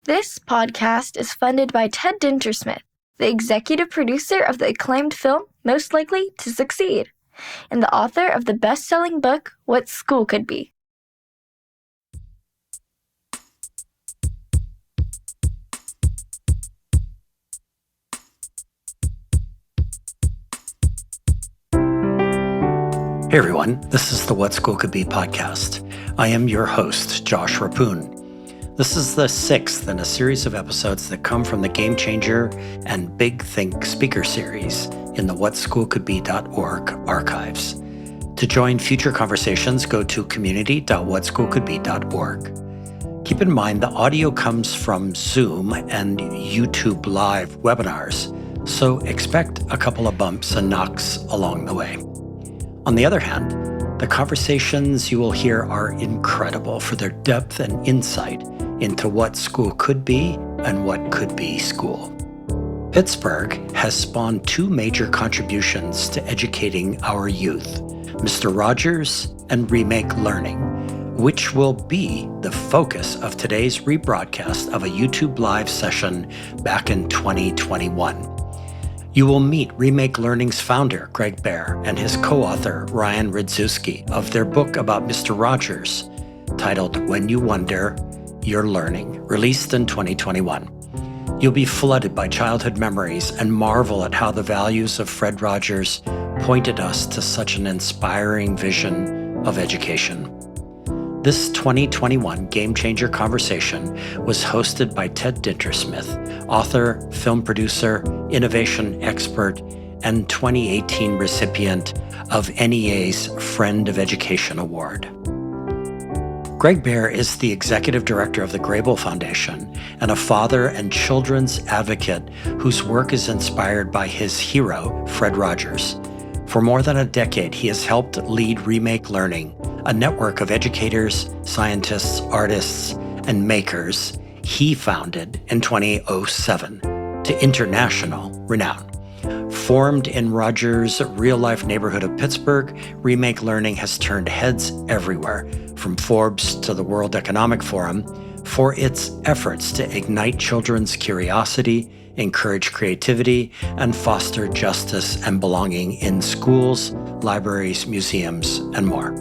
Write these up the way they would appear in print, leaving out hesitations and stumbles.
This podcast is funded by Ted Dintersmith, the executive producer of the acclaimed film Most Likely to Succeed, and the author of the best-selling book What School Could Be. Hey everyone, this is the What School Could Be podcast. I am your host, Josh Rapoon. This is the sixth in a series of episodes that come from the Game Changer and Big Think speaker series in the whatschoolcouldbe.org archives. To join future conversations, go to community.whatschoolcouldbe.org. Keep in mind the audio comes from Zoom and YouTube live webinars, so expect a couple of bumps and knocks along the way. On the other hand, the conversations you will hear are incredible for their depth and insight into what school could be and what could be school. Pittsburgh has spawned two major contributions to educating our youth, Mr. Rogers and Remake Learning, which will be the focus of today's rebroadcast of a YouTube live session back in 2021. You will meet Remake Learning's founder, Gregg Behr, and his co-author, Ryan Rydzewski, of their book about Mr. Rogers, titled When You Wonder, You're Learning, released in 2021. You'll be flooded by childhood memories and marvel at how the values of Fred Rogers pointed us to such an inspiring vision of education. This 2021 Game Changer conversation was hosted by Ted Dintersmith, author, film producer, innovation expert, and 2018 recipient of NEA's Friend of Education Award. Gregg Behr is the executive director of the Grable Foundation and a father and children's advocate whose work is inspired by his hero, Fred Rogers. For more than a decade, he has helped lead Remake Learning, a network of educators, scientists, artists, and makers he founded in 2007 to international renown. Formed in Rogers' real-life neighborhood of Pittsburgh, Remake Learning has turned heads everywhere, from Forbes to the World Economic Forum, for its efforts to ignite children's curiosity, encourage creativity, and foster justice and belonging in schools, libraries, museums, and more.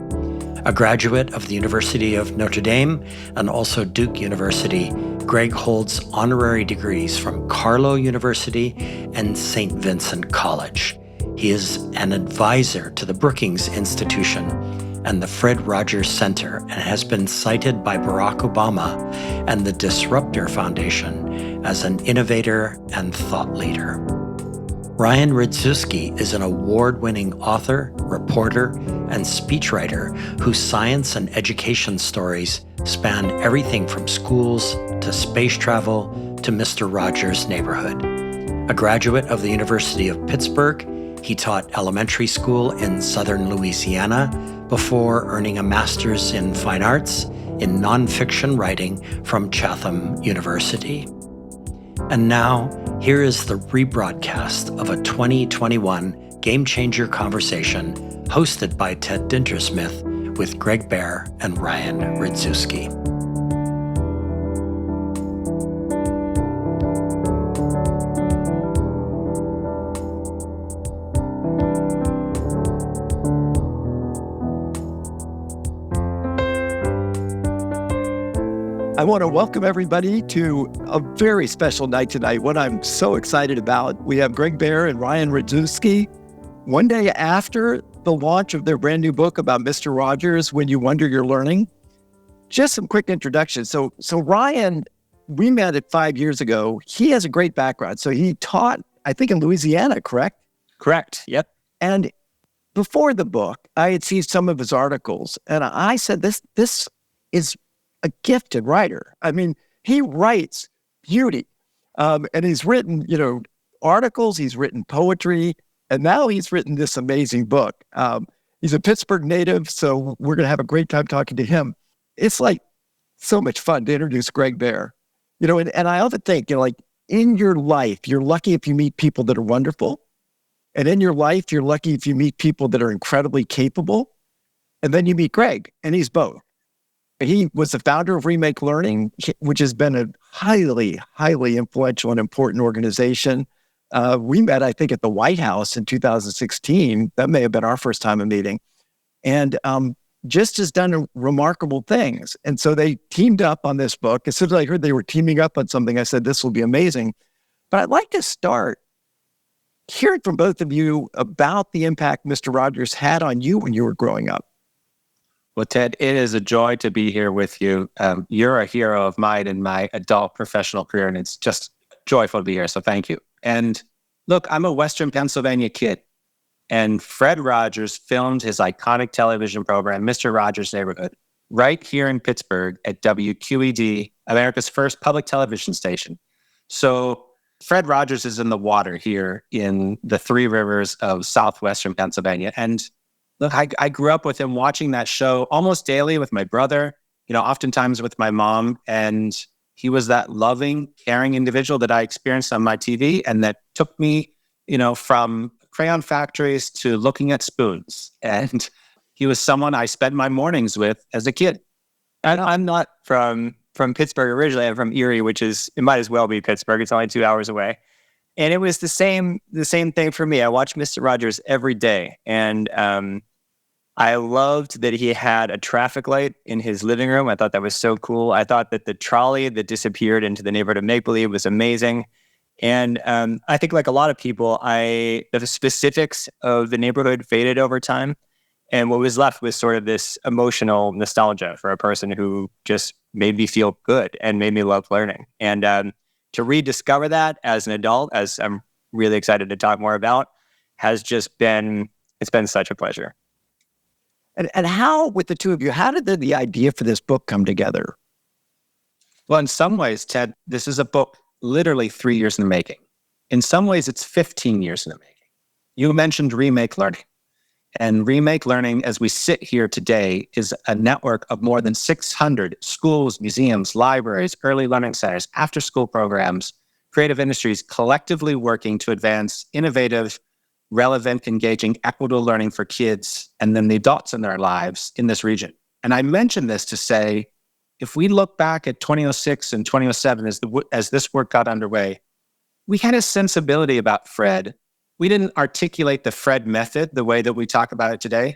A graduate of the University of Notre Dame and also Duke University, Gregg holds honorary degrees from Carlow University and St. Vincent College. He is an advisor to the Brookings Institution and the Fred Rogers Center and has been cited by Barack Obama and the Disruptor Foundation as an innovator and thought leader. Ryan Rydzewski is an award-winning author, reporter, and speechwriter whose science and education stories span everything from schools to space travel to Mr. Rogers' neighborhood. A graduate of the University of Pittsburgh, he taught elementary school in southern Louisiana before earning a master's in fine arts in nonfiction writing from Chatham University. And now, here is the rebroadcast of a 2021 Game Changer conversation hosted by Ted Dintersmith with Gregg Behr and Ryan Rydzewski. I want to welcome everybody to a very special night tonight, what I'm so excited about. We have Gregg Behr and Ryan Rydzewski. One day after the launch of their brand new book about Mr. Rogers, When You Wonder, You're Learning. Just some quick introduction. So Ryan, we met it 5 years ago. He has a great background. So he taught, I think, in Louisiana, correct? Correct. Yep. And before the book, I had seen some of his articles, and I said, this is a gifted writer. I mean, he writes beauty. And he's written, articles, he's written poetry, and now he's written this amazing book. He's a Pittsburgh native, so we're going to have a great time talking to him. It's like so much fun to introduce Gregg Behr. And I often think, in your life, you're lucky if you meet people that are wonderful. And in your life, you're lucky if you meet people that are incredibly capable. And then you meet Gregg, and he's both. He was the founder of Remake Learning, which has been a highly, highly influential and important organization. We met, I think, at the White House in 2016. That may have been our first time of meeting. And just has done remarkable things. And so they teamed up on this book. As soon as I heard they were teaming up on something, I said, this will be amazing. But I'd like to start hearing from both of you about the impact Mr. Rogers had on you when you were growing up. Well, Ted, it is a joy to be here with you. You're a hero of mine in my adult professional career, and it's just joyful to be here. So thank you. And look, I'm a Western Pennsylvania kid, and Fred Rogers filmed his iconic television program, Mr. Rogers' Neighborhood, right here in Pittsburgh at WQED, America's first public television station. So Fred Rogers is in the water here in the Three Rivers of southwestern Pennsylvania. And look, I grew up with him watching that show almost daily with my brother, oftentimes with my mom. And he was that loving, caring individual that I experienced on my TV and that took me, from crayon factories to looking at spoons. And he was someone I spent my mornings with as a kid. And I'm not from Pittsburgh originally. I'm from Erie, it might as well be Pittsburgh. It's only 2 hours away. And it was the same thing for me. I watched Mr. Rogers every day. And I loved that he had a traffic light in his living room. I thought that was so cool. I thought that the trolley that disappeared into the neighborhood of Make-Believe was amazing. And I think like a lot of people, the specifics of the neighborhood faded over time. And what was left was sort of this emotional nostalgia for a person who just made me feel good and made me love learning. And to rediscover that as an adult, as I'm really excited to talk more about, it's been such a pleasure. And how, with the two of you, how did the idea for this book come together? Well, in some ways, Ted, this is a book literally 3 years in the making. In some ways, it's 15 years in the making. You mentioned Remake Learning. And Remake Learning, as we sit here today, is a network of more than 600 schools, museums, libraries, early learning centers, after-school programs, creative industries collectively working to advance innovative, relevant, engaging, equitable learning for kids and then the adults in their lives in this region. And I mention this to say, if we look back at 2006 and 2007 as this work got underway, we had a sensibility about Fred. We didn't articulate the Fred method the way that we talk about it today,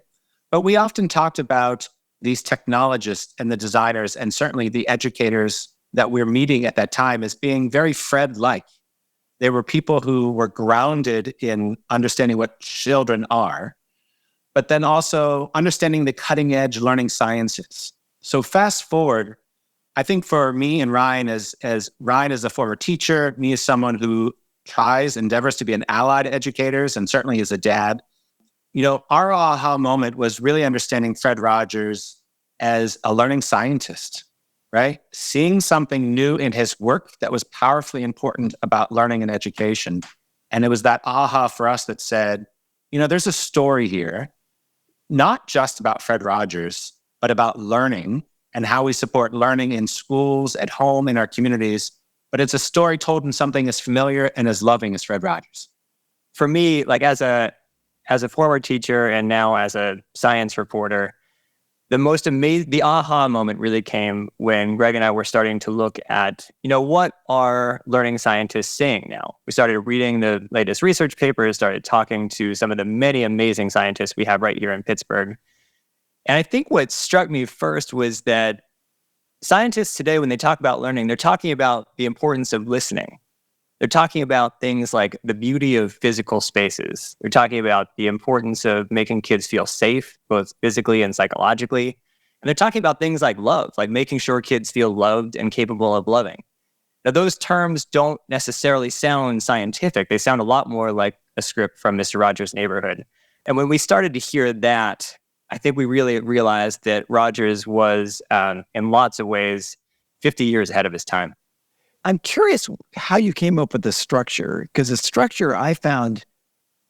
but we often talked about these technologists and the designers and certainly the educators that we're meeting at that time as being very Fred-like. They were people who were grounded in understanding what children are, but then also understanding the cutting-edge learning sciences. So fast forward, I think for me and Ryan, as Ryan is a former teacher, me as someone who endeavors to be an ally to educators, and certainly as a dad, our aha moment was really understanding Fred Rogers as a learning scientist, right? Seeing something new in his work that was powerfully important about learning and education. And it was that aha for us that said, there's a story here, not just about Fred Rogers, but about learning and how we support learning in schools, at home, in our communities. But it's a story told in something as familiar and as loving as Fred Rogers. For me, like as a former teacher and now as a science reporter, the aha moment really came when Greg and I were starting to look at, what are learning scientists saying now? We started reading the latest research papers, started talking to some of the many amazing scientists we have right here in Pittsburgh. And I think what struck me first was that scientists today, when they talk about learning, they're talking about the importance of listening. They're talking about things like the beauty of physical spaces. They're talking about the importance of making kids feel safe, both physically and psychologically. And they're talking about things like love, like making sure kids feel loved and capable of loving. Now, those terms don't necessarily sound scientific. They sound a lot more like a script from Mr. Rogers' Neighborhood. And when we started to hear that, I think we really realized that Rogers was, in lots of ways, 50 years ahead of his time. I'm curious how you came up with the structure, because the structure I found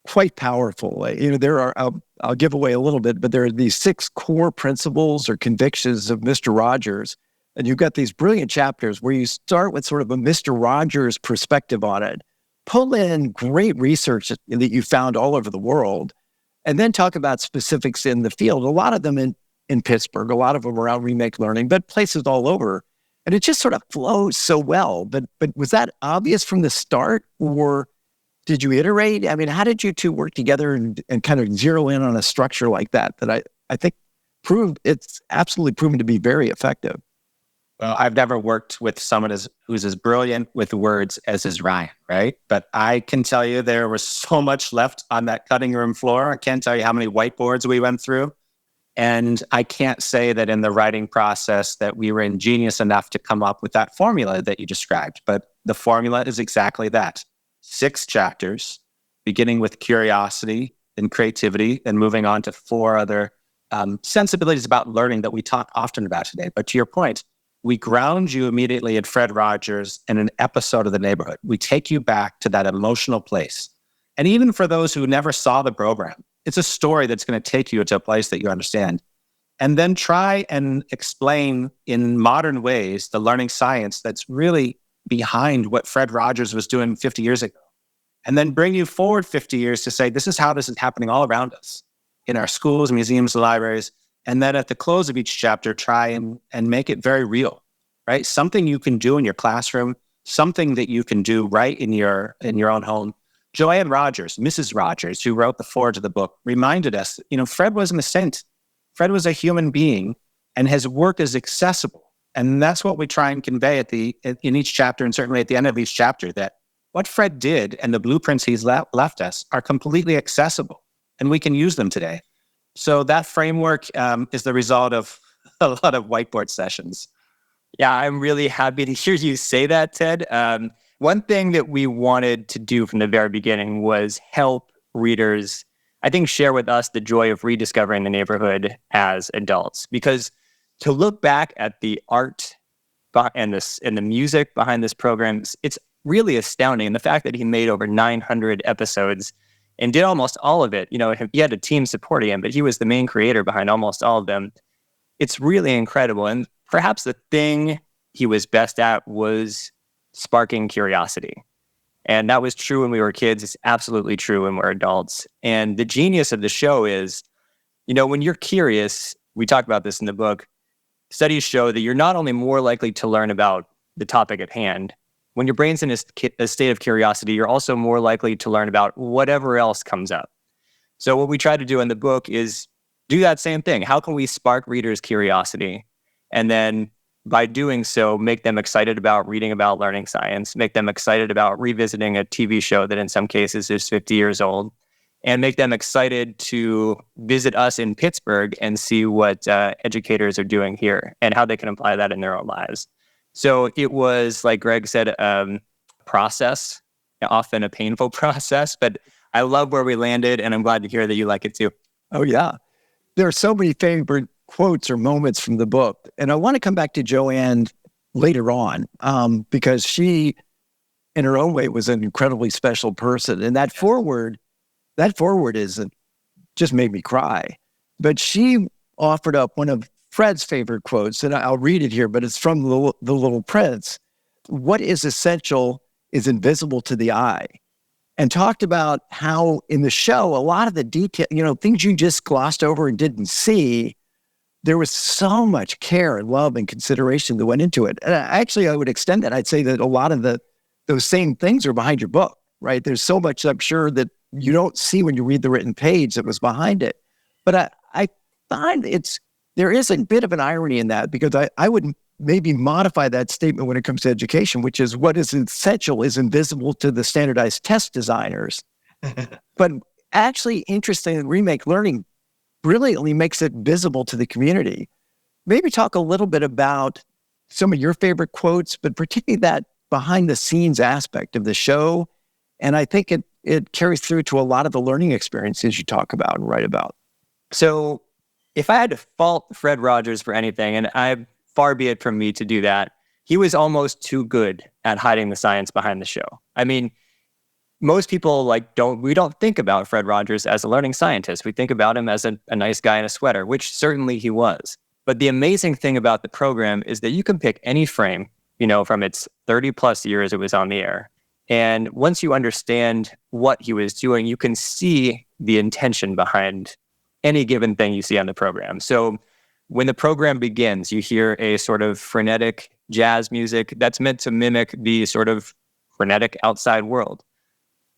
quite powerful. I'll give away a little bit, but there are these 6 core principles or convictions of Mr. Rogers. And you've got these brilliant chapters where you start with sort of a Mr. Rogers perspective on it, pull in great research that you found all over the world, and then talk about specifics in the field. A lot of them in Pittsburgh, a lot of them around Remake Learning, but places all over. And it just sort of flows so well. But was that obvious from the start, or did you iterate? I mean, how did you two work together and kind of zero in on a structure like that I think it's absolutely proven to be very effective? Well, I've never worked with someone who's as brilliant with words as is Ryan, right? But I can tell you there was so much left on that cutting room floor. I can't tell you how many whiteboards we went through. And I can't say that in the writing process that we were ingenious enough to come up with that formula that you described. But the formula is exactly that. 6 chapters, beginning with curiosity and creativity, and moving on to 4 other sensibilities about learning that we talk often about today. But to your point, we ground you immediately at Fred Rogers and an episode of The Neighborhood. We take you back to that emotional place. And even for those who never saw the program, it's a story that's going to take you to a place that you understand. And then try and explain in modern ways the learning science that's really behind what Fred Rogers was doing 50 years ago. And then bring you forward 50 years to say, this is how this is happening all around us, in our schools, museums, libraries. And then at the close of each chapter, try and make it very real, right? Something you can do in your classroom, something that you can do right in your own home. Joanne Rogers, Mrs. Rogers, who wrote the foreword to the book, reminded us, Fred wasn't a saint. Fred was a human being, and his work is accessible. And that's what we try and convey in each chapter, and certainly at the end of each chapter, that what Fred did and the blueprints he's left us are completely accessible, and we can use them today. So that framework is the result of a lot of whiteboard sessions. Yeah, I'm really happy to hear you say that, Ted. One thing that we wanted to do from the very beginning was help readers, I think, share with us the joy of rediscovering The Neighborhood as adults. Because to look back at the art and the music behind this program, it's really astounding. And the fact that he made over 900 episodes and did almost all of it, he had a team supporting him, but he was the main creator behind almost all of them. It's really incredible. And perhaps the thing he was best at was sparking curiosity. And that was true when we were kids. It's absolutely true when we're adults. And the genius of the show is, when you're curious, we talk about this in the book, studies show that you're not only more likely to learn about the topic at hand, when your brain's in a state of curiosity, you're also more likely to learn about whatever else comes up. So what we try to do in the book is do that same thing. How can we spark readers' curiosity? And then by doing so, make them excited about reading about learning science, make them excited about revisiting a TV show that in some cases is 50 years old, and make them excited to visit us in Pittsburgh and see what educators are doing here and how they can apply that in their own lives. So it was, like Gregg said, process, often a painful process, but I love where we landed, and I'm glad to hear that you like it too. Oh, yeah. There are so many favorite quotes or moments from the book. And I want to come back to Joanne later on because she, in her own way, was an incredibly special person. And that foreword just made me cry. But she offered up one of Fred's favorite quotes, and I'll read it here, but it's from The Little Prince. What is essential is invisible to the eye. And talked about how in the show, a lot of the detail, things you just glossed over and didn't see, there was so much care and love and consideration that went into it. And I would extend that. I'd say that a lot of those same things are behind your book, right? There's so much, I'm sure, that you don't see when you read the written page that was behind it. But I find there is a bit of an irony in that, because I would maybe modify that statement when it comes to education, which is what is essential is invisible to the standardized test designers. But actually, interesting, Remake Learning brilliantly makes it visible to the community. Maybe talk a little bit about some of your favorite quotes, but particularly that behind the scenes aspect of the show. And I think it carries through to a lot of the learning experiences you talk about and write about. So if I had to fault Fred Rogers for anything, and far be it from me to do that, he was almost too good at hiding the science behind the show. I mean, most people we don't think about Fred Rogers as a learning scientist. We think about him as a nice guy in a sweater, which certainly he was. But the amazing thing about the program is that you can pick any frame, from its 30 plus years it was on the air. And once you understand what he was doing, you can see the intention behind any given thing you see on the program. So when the program begins, you hear a sort of frenetic jazz music that's meant to mimic the sort of frenetic outside world.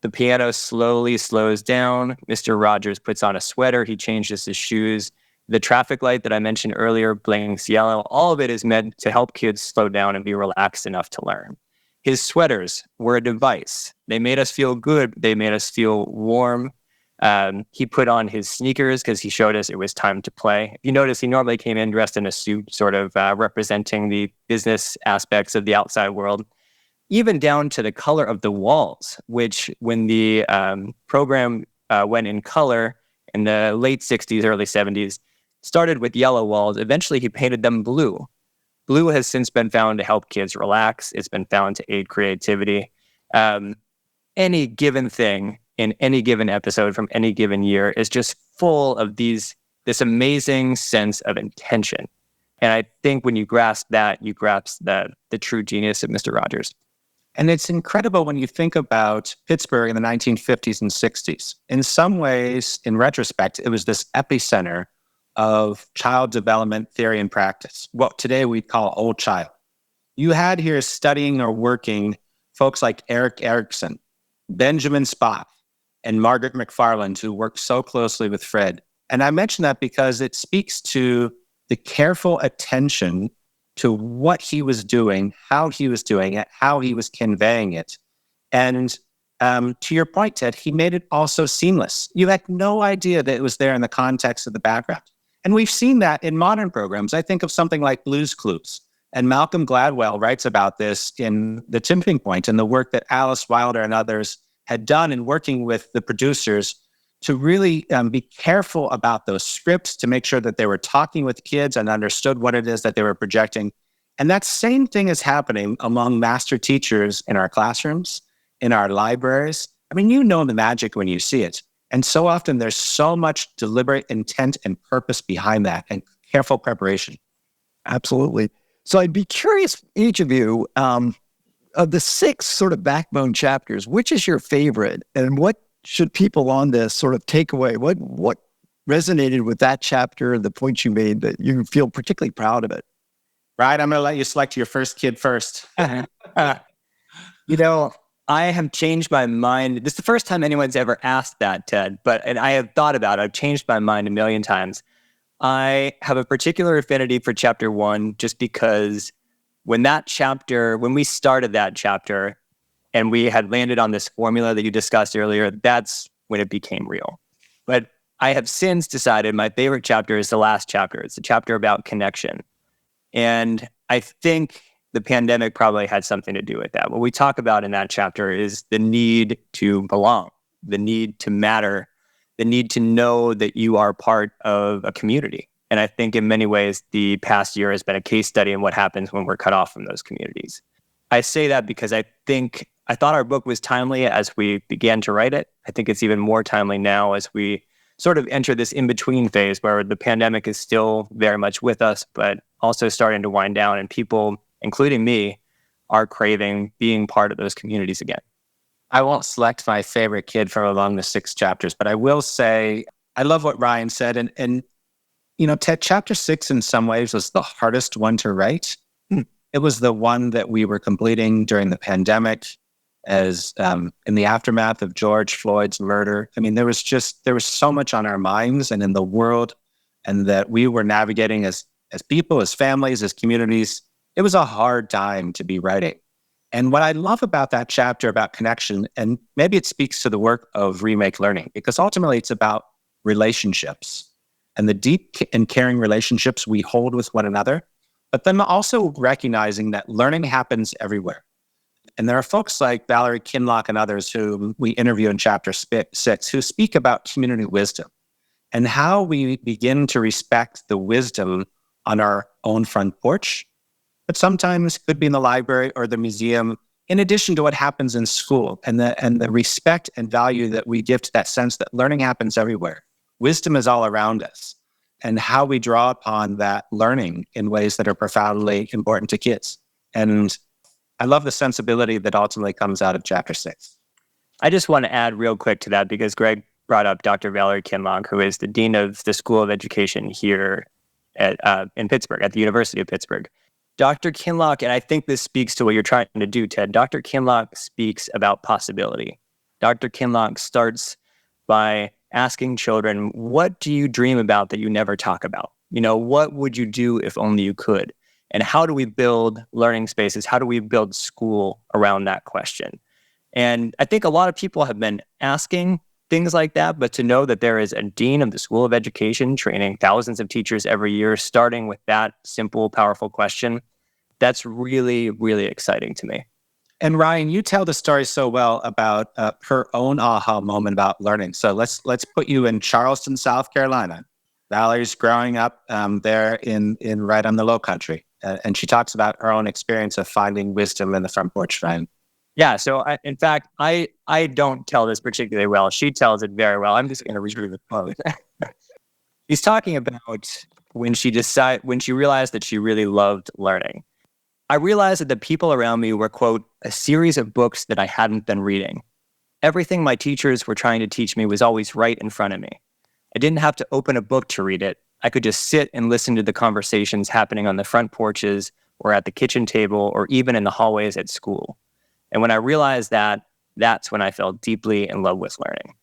The piano slowly slows down. Mr. Rogers puts on a sweater. He changes his shoes. The traffic light that I mentioned earlier blinks yellow. All of it is meant to help kids slow down and be relaxed enough to learn. His sweaters were a device. They made us feel good. They made us feel warm. He put on his sneakers because he showed us it was time to play. If you notice, he normally came in dressed in a suit, sort of representing the business aspects of the outside world, even down to the color of the walls, which when the program went in color in the late 60s, early 70s, started with yellow walls. Eventually, he painted them blue. Blue has since been found to help kids relax. It's been found to aid creativity. Any given thing in any given episode from any given year is just full of this amazing sense of intention. And I think when you grasp that, you grasp the true genius of Mr. Rogers. And it's incredible when you think about Pittsburgh in the 1950s and 60s. In some ways, in retrospect, it was this epicenter of child development theory and practice, what today we call old child. You had here studying or working folks like Erik Erikson, Benjamin Spock, and Margaret McFarland, who worked so closely with Fred. And I mention that because it speaks to the careful attention to what he was doing, how he was doing it, how he was conveying it. And to your point, Ted, he made it also seamless. You had no idea that it was there in the context of the background. And we've seen that in modern programs. I think of something like Blue's Clues. And Malcolm Gladwell writes about this in The Tipping Point and the work that Alice Wilder and others had done in working with the producers to really be careful about those scripts, to make sure that they were talking with kids and understood what it is that they were projecting. And that same thing is happening among master teachers in our classrooms, in our libraries. I mean, you know the magic when you see it. And so often there's so much deliberate intent and purpose behind that and careful preparation. Absolutely. So I'd be curious, each of you, of the 6 sort of backbone chapters, which is your favorite, and what should people on this sort of take away? What resonated with that chapter, the points you made that you feel particularly proud of it? Right, I'm going to let you select your first kid first. You know, I have changed my mind. This is the first time anyone's ever asked that, Ted, and I have thought about it. I've changed my mind a million times. I have a particular affinity for chapter 1 just because when we started that chapter and we had landed on this formula that you discussed earlier, that's when it became real. But I have since decided my favorite chapter is the last chapter. It's the chapter about connection. And I think the pandemic probably had something to do with that. What we talk about in that chapter is the need to belong, the need to matter, the need to know that you are part of a community. And I think in many ways, the past year has been a case study in what happens when we're cut off from those communities. I say that because I thought our book was timely as we began to write it. I think it's even more timely now as we sort of enter this in-between phase where the pandemic is still very much with us, but also starting to wind down, and people, including me, are craving being part of those communities again. I won't select my favorite kid from among the 6 chapters, but I will say I love what Ryan said. And you know, Ted, chapter 6 in some ways was the hardest one to write. It was the one that we were completing during the pandemic as in the aftermath of George Floyd's murder. I mean, there was so much on our minds and in the world, and that we were navigating as people, as families, as communities. It was a hard time to be writing. And what I love about that chapter about connection, and maybe it speaks to the work of Remake Learning, because ultimately it's about relationships and the deep and caring relationships we hold with one another, but then also recognizing that learning happens everywhere. And there are folks like Valerie Kinlock and others who we interview in chapter 6 who speak about community wisdom and how we begin to respect the wisdom on our own front porch, but sometimes it could be in the library or the museum, in addition to what happens in school, and the respect and value that we give to that sense that learning happens everywhere. Wisdom is all around us, and how we draw upon that learning in ways that are profoundly important to kids. And I love the sensibility that ultimately comes out of chapter 6. I just want to add real quick to that because Greg brought up Dr. Valerie Kinlock, who is the Dean of the School of Education here in Pittsburgh, at the University of Pittsburgh. Dr. Kinloch, and I think this speaks to what you're trying to do, Ted, Dr. Kinloch speaks about possibility. Dr. Kinloch starts by asking children, what do you dream about that you never talk about? What would you do if only you could? And how do we build learning spaces? How do we build school around that question? And I think a lot of people have been asking things like that, but to know that there is a dean of the School of Education training thousands of teachers every year, starting with that simple, powerful question, that's really, really exciting to me. And Ryan, you tell the story so well about her own aha moment about learning. So let's put you in Charleston, South Carolina. Valerie's growing up there in right on the Low Country, and she talks about her own experience of finding wisdom in the front porch, Ryan. Yeah. So in fact, I don't tell this particularly well. She tells it very well. I'm just going to read the quote. She's talking about when she realized that she really loved learning. I realized that the people around me were, quote, a series of books that I hadn't been reading. Everything my teachers were trying to teach me was always right in front of me. I didn't have to open a book to read it. I could just sit and listen to the conversations happening on the front porches or at the kitchen table or even in the hallways at school. And when I realized that, that's when I fell deeply in love with learning.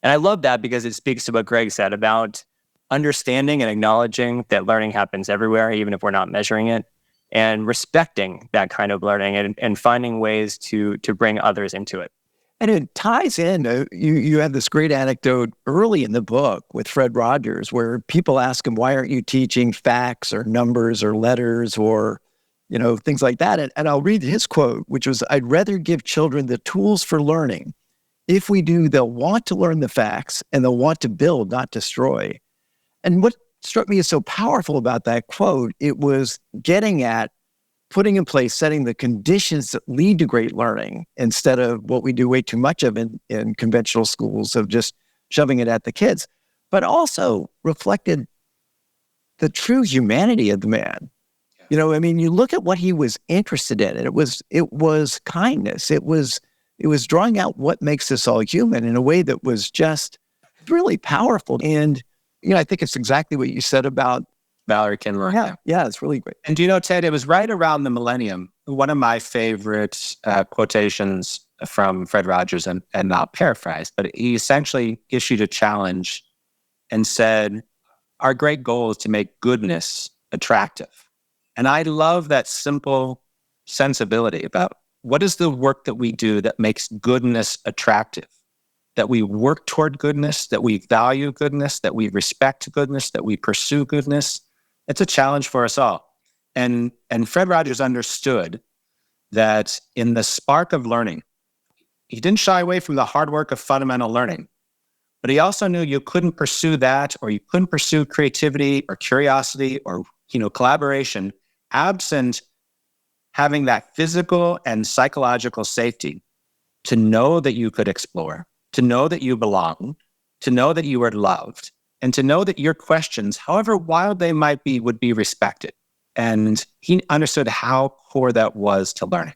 And I love that because it speaks to what Gregg said about understanding and acknowledging that learning happens everywhere, even if we're not measuring it, and respecting that kind of learning and finding ways to bring others into it. And it ties in, you have this great anecdote early in the book with Fred Rogers, where people ask him, why aren't you teaching facts or numbers or letters or, things like that? And I'll read his quote, which was, I'd rather give children the tools for learning. If we do, they'll want to learn the facts and they'll want to build, not destroy. And what struck me as so powerful about that quote, it was getting at putting in place, setting the conditions that lead to great learning instead of what we do way too much of in conventional schools of just shoving it at the kids, but also reflected the true humanity of the man. You look at what he was interested in, and it was kindness. It was drawing out what makes us all human in a way that was just really powerful. And I think it's exactly what you said about Valerie Kinloch. Yeah, it's really great. And Ted, it was right around the millennium. One of my favorite quotations from Fred Rogers, and not paraphrase, but he essentially issued a challenge and said, our great goal is to make goodness attractive. And I love that simple sensibility about what is the work that we do that makes goodness attractive, that we work toward goodness, that we value goodness, that we respect goodness, that we pursue goodness. It's a challenge for us all. And Fred Rogers understood that in the spark of learning, he didn't shy away from the hard work of fundamental learning, but he also knew you couldn't pursue that, or you couldn't pursue creativity or curiosity or collaboration absent having that physical and psychological safety to know that you could explore, to know that you belong, to know that you were loved, and to know that your questions, however wild they might be, would be respected. And he understood how core that was to learning.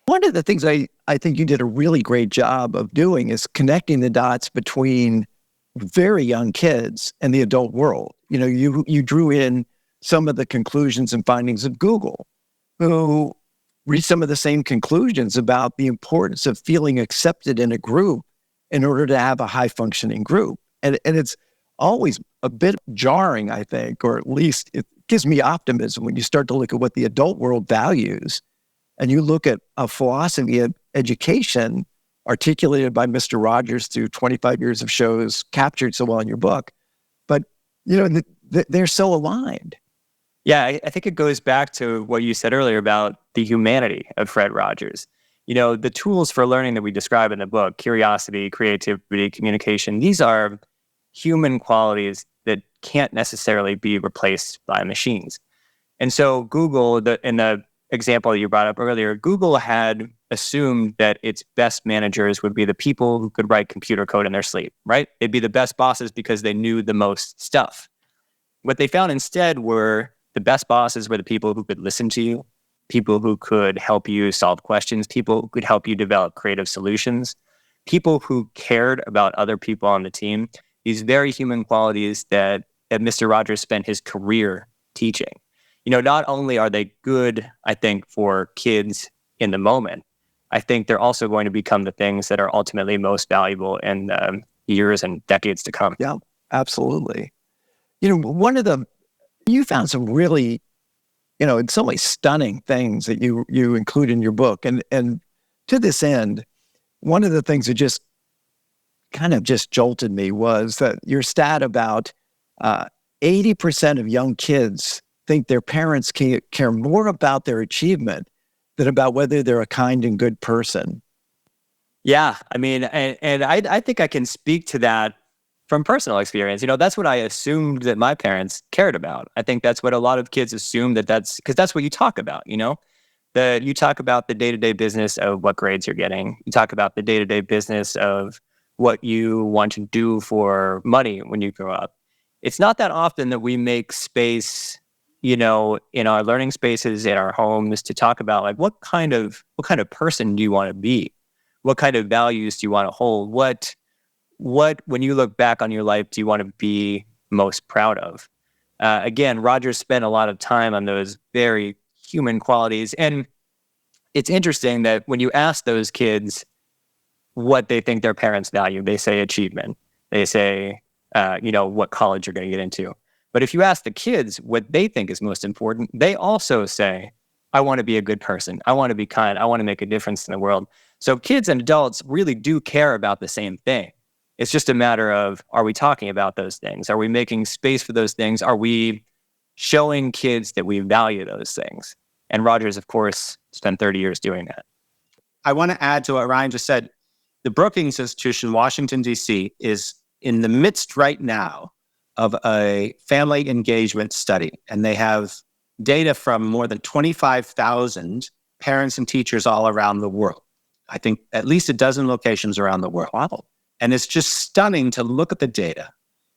One of the things I think you did a really great job of doing is connecting the dots between very young kids and the adult world. You drew in some of the conclusions and findings of Google, who reach some of the same conclusions about the importance of feeling accepted in a group in order to have a high-functioning group. And it's always a bit jarring, I think, or at least it gives me optimism when you start to look at what the adult world values, and you look at a philosophy of education articulated by Mr. Rogers through 25 years of shows, captured so well in your book. But, they're so aligned. Yeah, I think it goes back to what you said earlier about the humanity of Fred Rogers. The tools for learning that we describe in the book, curiosity, creativity, communication, these are human qualities that can't necessarily be replaced by machines. And so Google, in the example you brought up earlier, Google had assumed that its best managers would be the people who could write computer code in their sleep, right? They'd be the best bosses because they knew the most stuff. What they found instead were the best bosses were the people who could listen to you, people who could help you solve questions, people who could help you develop creative solutions, people who cared about other people on the team. These very human qualities that that Mr. Rogers spent his career teaching. Not only are they good, I think, for kids in the moment, I think they're also going to become the things that are ultimately most valuable in years and decades to come. Yeah, absolutely. You found some really, in some ways stunning things that you include in your book. And to this end, one of the things that just kind of just jolted me was that your stat about 80% of young kids think their parents care more about their achievement than about whether they're a kind and good person. Yeah, I mean, and I think I can speak to that from personal experience. That's what I assumed that my parents cared about. I think that's what a lot of kids assume that's because that's what you talk about, that you talk about the day-to-day business of what grades you're getting. You talk about the day-to-day business of what you want to do for money when you grow up. It's not that often that we make space, in our learning spaces, in our homes, to talk about like what kind of person do you want to be? What kind of values do you want to hold? What when you look back on your life, do you want to be most proud of? Again, Rogers spent a lot of time on those very human qualities. And it's interesting that when you ask those kids what they think their parents value, they say achievement. They say, what college you're going to get into. But if you ask the kids what they think is most important, they also say, I want to be a good person. I want to be kind. I want to make a difference in the world. So kids and adults really do care about the same thing. It's just a matter of, are we talking about those things? Are we making space for those things? Are we showing kids that we value those things? And Rogers, of course, spent 30 years doing that. I want to add to what Ryan just said. The Brookings Institution, Washington, D.C., is in the midst right now of a family engagement study. And they have data from more than 25,000 parents and teachers all around the world. I think at least a dozen locations around the world. Wow. And it's just stunning to look at the data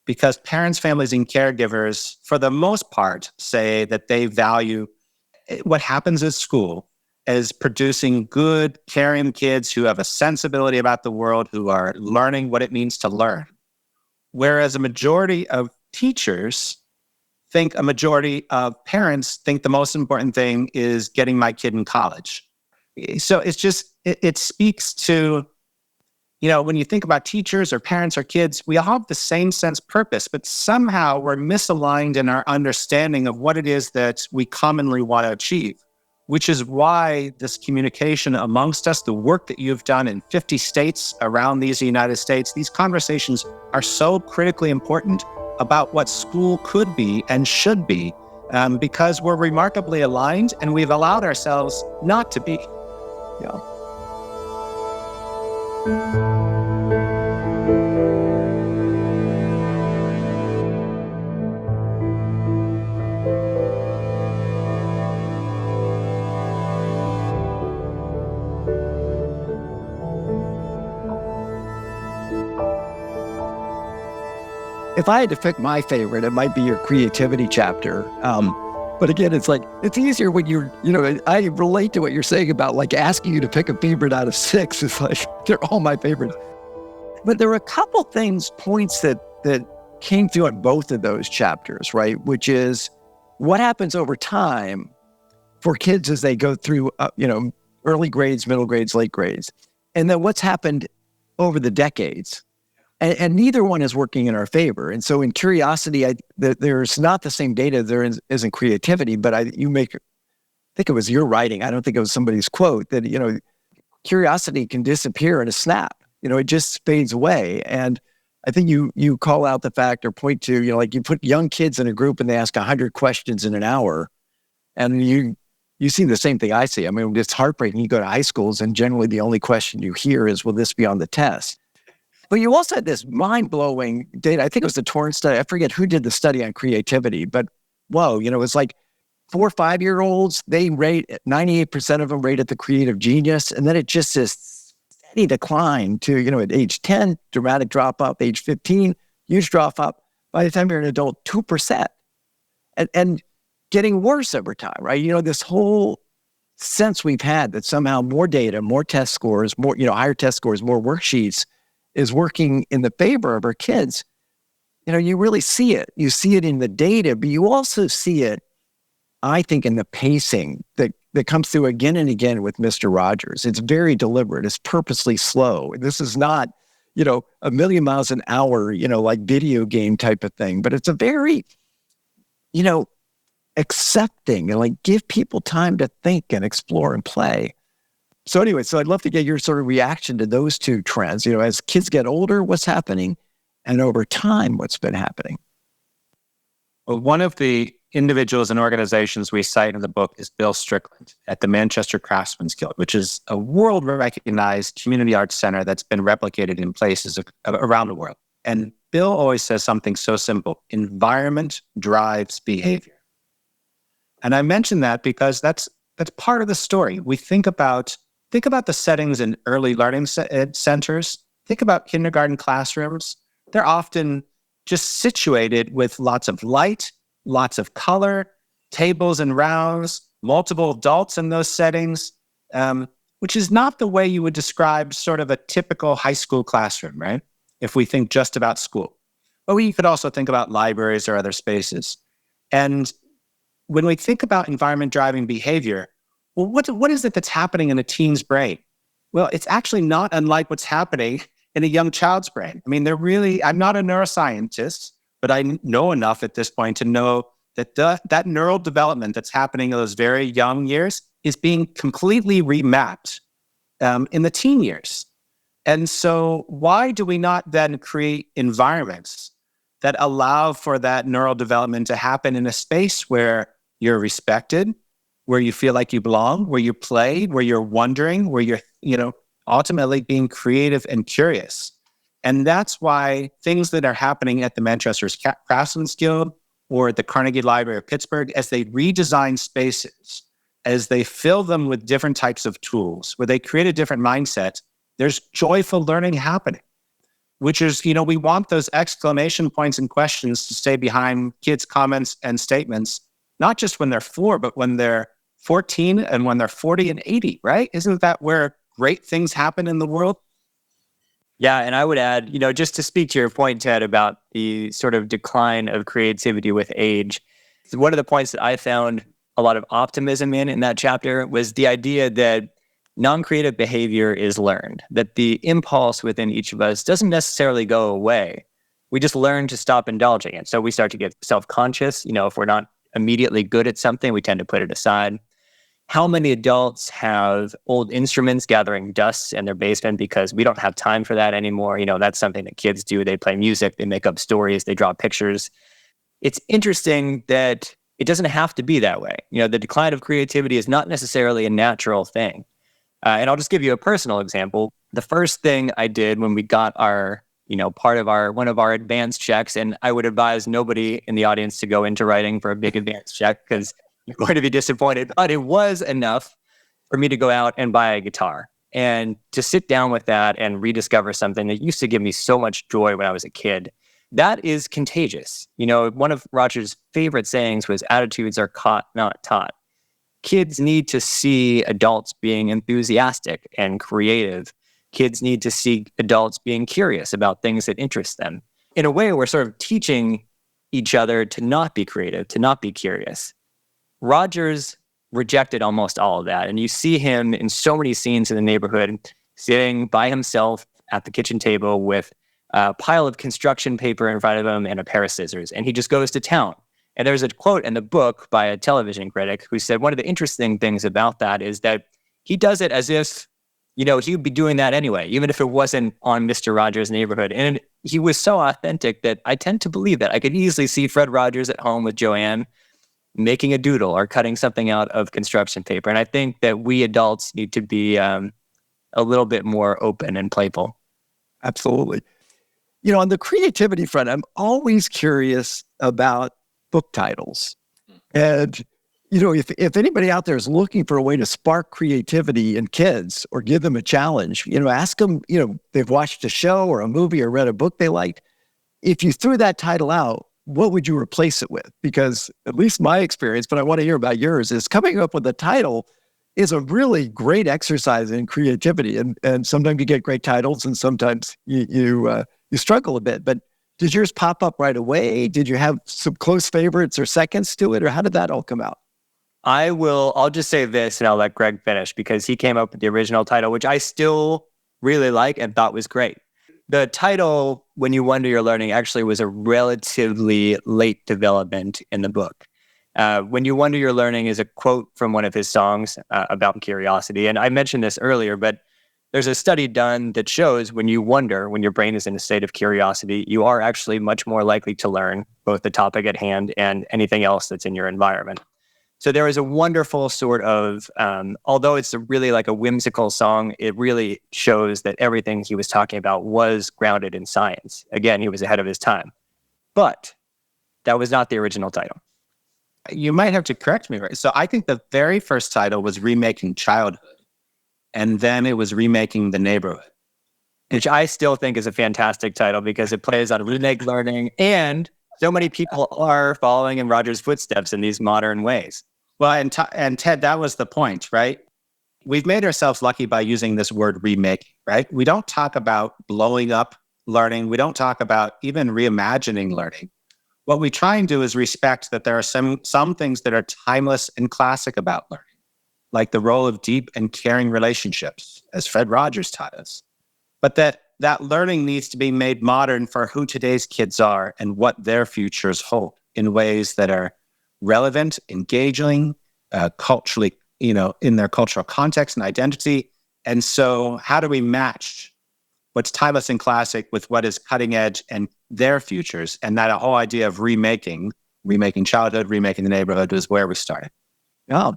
because parents, families, and caregivers, for the most part, say that they value what happens at school as producing good, caring kids who have a sensibility about the world, who are learning what it means to learn. Whereas a majority of teachers think, a majority of parents think the most important thing is getting my kid in college. So it's just, it speaks to, when you think about teachers or parents or kids, we all have the same sense of purpose, but somehow we're misaligned in our understanding of what it is that we commonly want to achieve, which is why this communication amongst us, the work that you've done in 50 states around these United States, these conversations are so critically important about what school could be and should be, because we're remarkably aligned and we've allowed ourselves not to be. Yeah. If I had to pick my favorite, it might be your creativity chapter. But again, it's easier when I relate to what you're saying about like asking you to pick a favorite out of 6. It's like, they're all my favorites. But there are a couple points that came through on both of those chapters, right? Which is what happens over time for kids as they go through, early grades, middle grades, late grades. And then what's happened over the decades. And neither one is working in our favor. And so in curiosity, there's not the same data there is in creativity, but I think it was your writing. I don't think it was somebody's quote that, curiosity can disappear in a snap. It just fades away. And I think you call out the fact or point to, you put young kids in a group and they ask 100 questions in an hour. And you see the same thing I see. I mean, it's heartbreaking. You go to high schools and generally the only question you hear is, will this be on the test? But you also had this mind-blowing data. I think it was the Torrance study. I forget who did the study on creativity, but whoa, it's like 4 or 5-year-olds, they rate, 98% of them rated the creative genius. And then it just this steady decline to, at age 10, dramatic drop up, age 15, huge drop up. By the time you're an adult, 2%. And getting worse over time, right? This whole sense we've had that somehow more data, more test scores, more, higher test scores, more worksheets is working in the favor of our kids. you really see it. You see it in the data, but you also see it, I think, in the pacing that comes through again and again with Mr. Rogers. It's very deliberate. It's purposely slow. This is not, a million miles an hour, like video game type of thing, but it's a very, accepting and like give people time to think and explore and play. So anyway, I'd love to get your sort of reaction to those two trends. As kids get older, what's happening, and over time, what's been happening? Well, one of the individuals and organizations we cite in the book is Bill Strickland at the Manchester Craftsmen's Guild, which is a world-recognized community arts center that's been replicated in places around the world. And Bill always says something so simple: environment drives behavior. And I mention that because that's part of the story. We think about the settings in early learning centers. Think about kindergarten classrooms. They're often just situated with lots of light, lots of color, tables and rounds, multiple adults in those settings, which is not the way you would describe sort of a typical high school classroom, right? If we think just about school. But we could also think about libraries or other spaces. And when we think about environment driving behavior, well, what is it that's happening in a teen's brain? Well, it's actually not unlike what's happening in a young child's brain. I mean, I'm not a neuroscientist, but I know enough at this point to know that that neural development that's happening in those very young years is being completely remapped in the teen years. And so why do we not then create environments that allow for that neural development to happen in a space where you're respected, where you feel like you belong, where you play, where you're wondering, where you're, ultimately being creative and curious? And that's why things that are happening at the Manchester Craftsmen's Guild or the Carnegie Library of Pittsburgh, as they redesign spaces, as they fill them with different types of tools, where they create a different mindset, there's joyful learning happening, which is, we want those exclamation points and questions to stay behind kids' comments and statements, not just when they're 4, but when they're 14 and when they're 40 and 80, right? Isn't that where great things happen in the world? Yeah, and I would add, just to speak to your point, Ted, about the sort of decline of creativity with age, one of the points that I found a lot of optimism in that chapter was the idea that non-creative behavior is learned, that the impulse within each of us doesn't necessarily go away. We just learn to stop indulging it. So we start to get self-conscious. If we're not immediately good at something, we tend to put it aside. How many adults have old instruments gathering dust in their basement because we don't have time for that anymore? That's something that kids do. They play music, they make up stories, they draw pictures. It's interesting that it doesn't have to be that way. The decline of creativity is not necessarily a natural thing. And I'll just give you a personal example. The first thing I did when we got our, part of one of our advanced checks, and I would advise nobody in the audience to go into writing for a big advanced check because you're going to be disappointed, but it was enough for me to go out and buy a guitar and to sit down with that and rediscover something that used to give me so much joy when I was a kid. That is contagious. One of Roger's favorite sayings was, attitudes are caught, not taught. Kids need to see adults being enthusiastic and creative. Kids need to see adults being curious about things that interest them. In a way, we're sort of teaching each other to not be creative, to not be curious. Rogers rejected almost all of that. And you see him in so many scenes in the neighborhood, sitting by himself at the kitchen table with a pile of construction paper in front of him and a pair of scissors. And he just goes to town. And there's a quote in the book by a television critic who said one of the interesting things about that is that he does it as if, he'd be doing that anyway, even if it wasn't on Mr. Rogers' neighborhood. And he was so authentic that I tend to believe that. I could easily see Fred Rogers at home with Joanne making a doodle or cutting something out of construction paper. And I think that we adults need to be a little bit more open and playful. Absolutely. On the creativity front, I'm always curious about book titles. And, if anybody out there is looking for a way to spark creativity in kids or give them a challenge, ask them, they've watched a show or a movie or read a book they liked. If you threw that title out, what would you replace it with? Because at least my experience, but I want to hear about yours, is coming up with a title is a really great exercise in creativity. And sometimes you get great titles and sometimes you struggle a bit. But Did yours pop up right away? Did you have some close favorites or seconds to it? Or how did that all come out? I'll just say this and I'll let Gregg finish because he came up with the original title, which I still really like and thought was great. The title, When You Wonder You're Learning, actually was a relatively late development in the book. When You Wonder You're Learning is a quote from one of his songs about curiosity. And I mentioned this earlier, but there's a study done that shows when you wonder, when your brain is in a state of curiosity, you are actually much more likely to learn both the topic at hand and anything else that's in your environment. So there is a wonderful sort of, although it's really like a whimsical song, it really shows that everything he was talking about was grounded in science. Again, he was ahead of his time. But that was not the original title. You might have to correct me, right? So I think the very first title was Remaking Childhood, and then it was Remaking the Neighborhood. Which I still think is a fantastic title because it plays on remake learning, and so many people are following in Roger's footsteps in these modern ways. Well, and Ted, that was the point, right? We've made ourselves lucky by using this word remake, right? We don't talk about blowing up learning. We don't talk about even reimagining learning. What we try and do is respect that there are some things that are timeless and classic about learning, like the role of deep and caring relationships, as Fred Rogers taught us. But that learning needs to be made modern for who today's kids are and what their futures hold in ways that are relevant, engaging, culturally, in their cultural context and identity. And so how do we match what's timeless and classic with what is cutting edge and their futures? And that whole idea of remaking childhood, remaking the neighborhood was where we started. Yeah.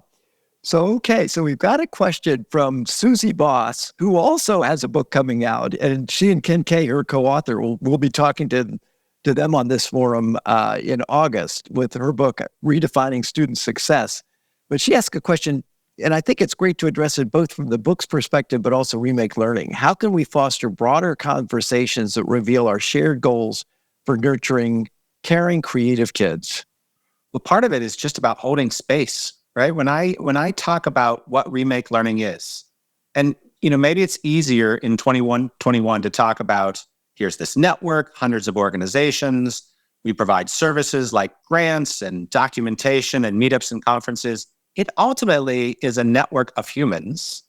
So we've got a question from Susie Boss, who also has a book coming out, and she and Ken Kay, her co-author, will be talking to them on this forum in August with her book, Redefining Student Success. But she asked a question, and I think it's great to address it both from the book's perspective, but also Remake Learning. How can we foster broader conversations that reveal our shared goals for nurturing caring, creative kids? Well, part of it is just about holding space, right? When I talk about what remake learning is, and maybe it's easier in 21 to talk about, here's this network, hundreds of organizations. We provide services like grants and documentation and meetups and conferences. It ultimately is a network of humans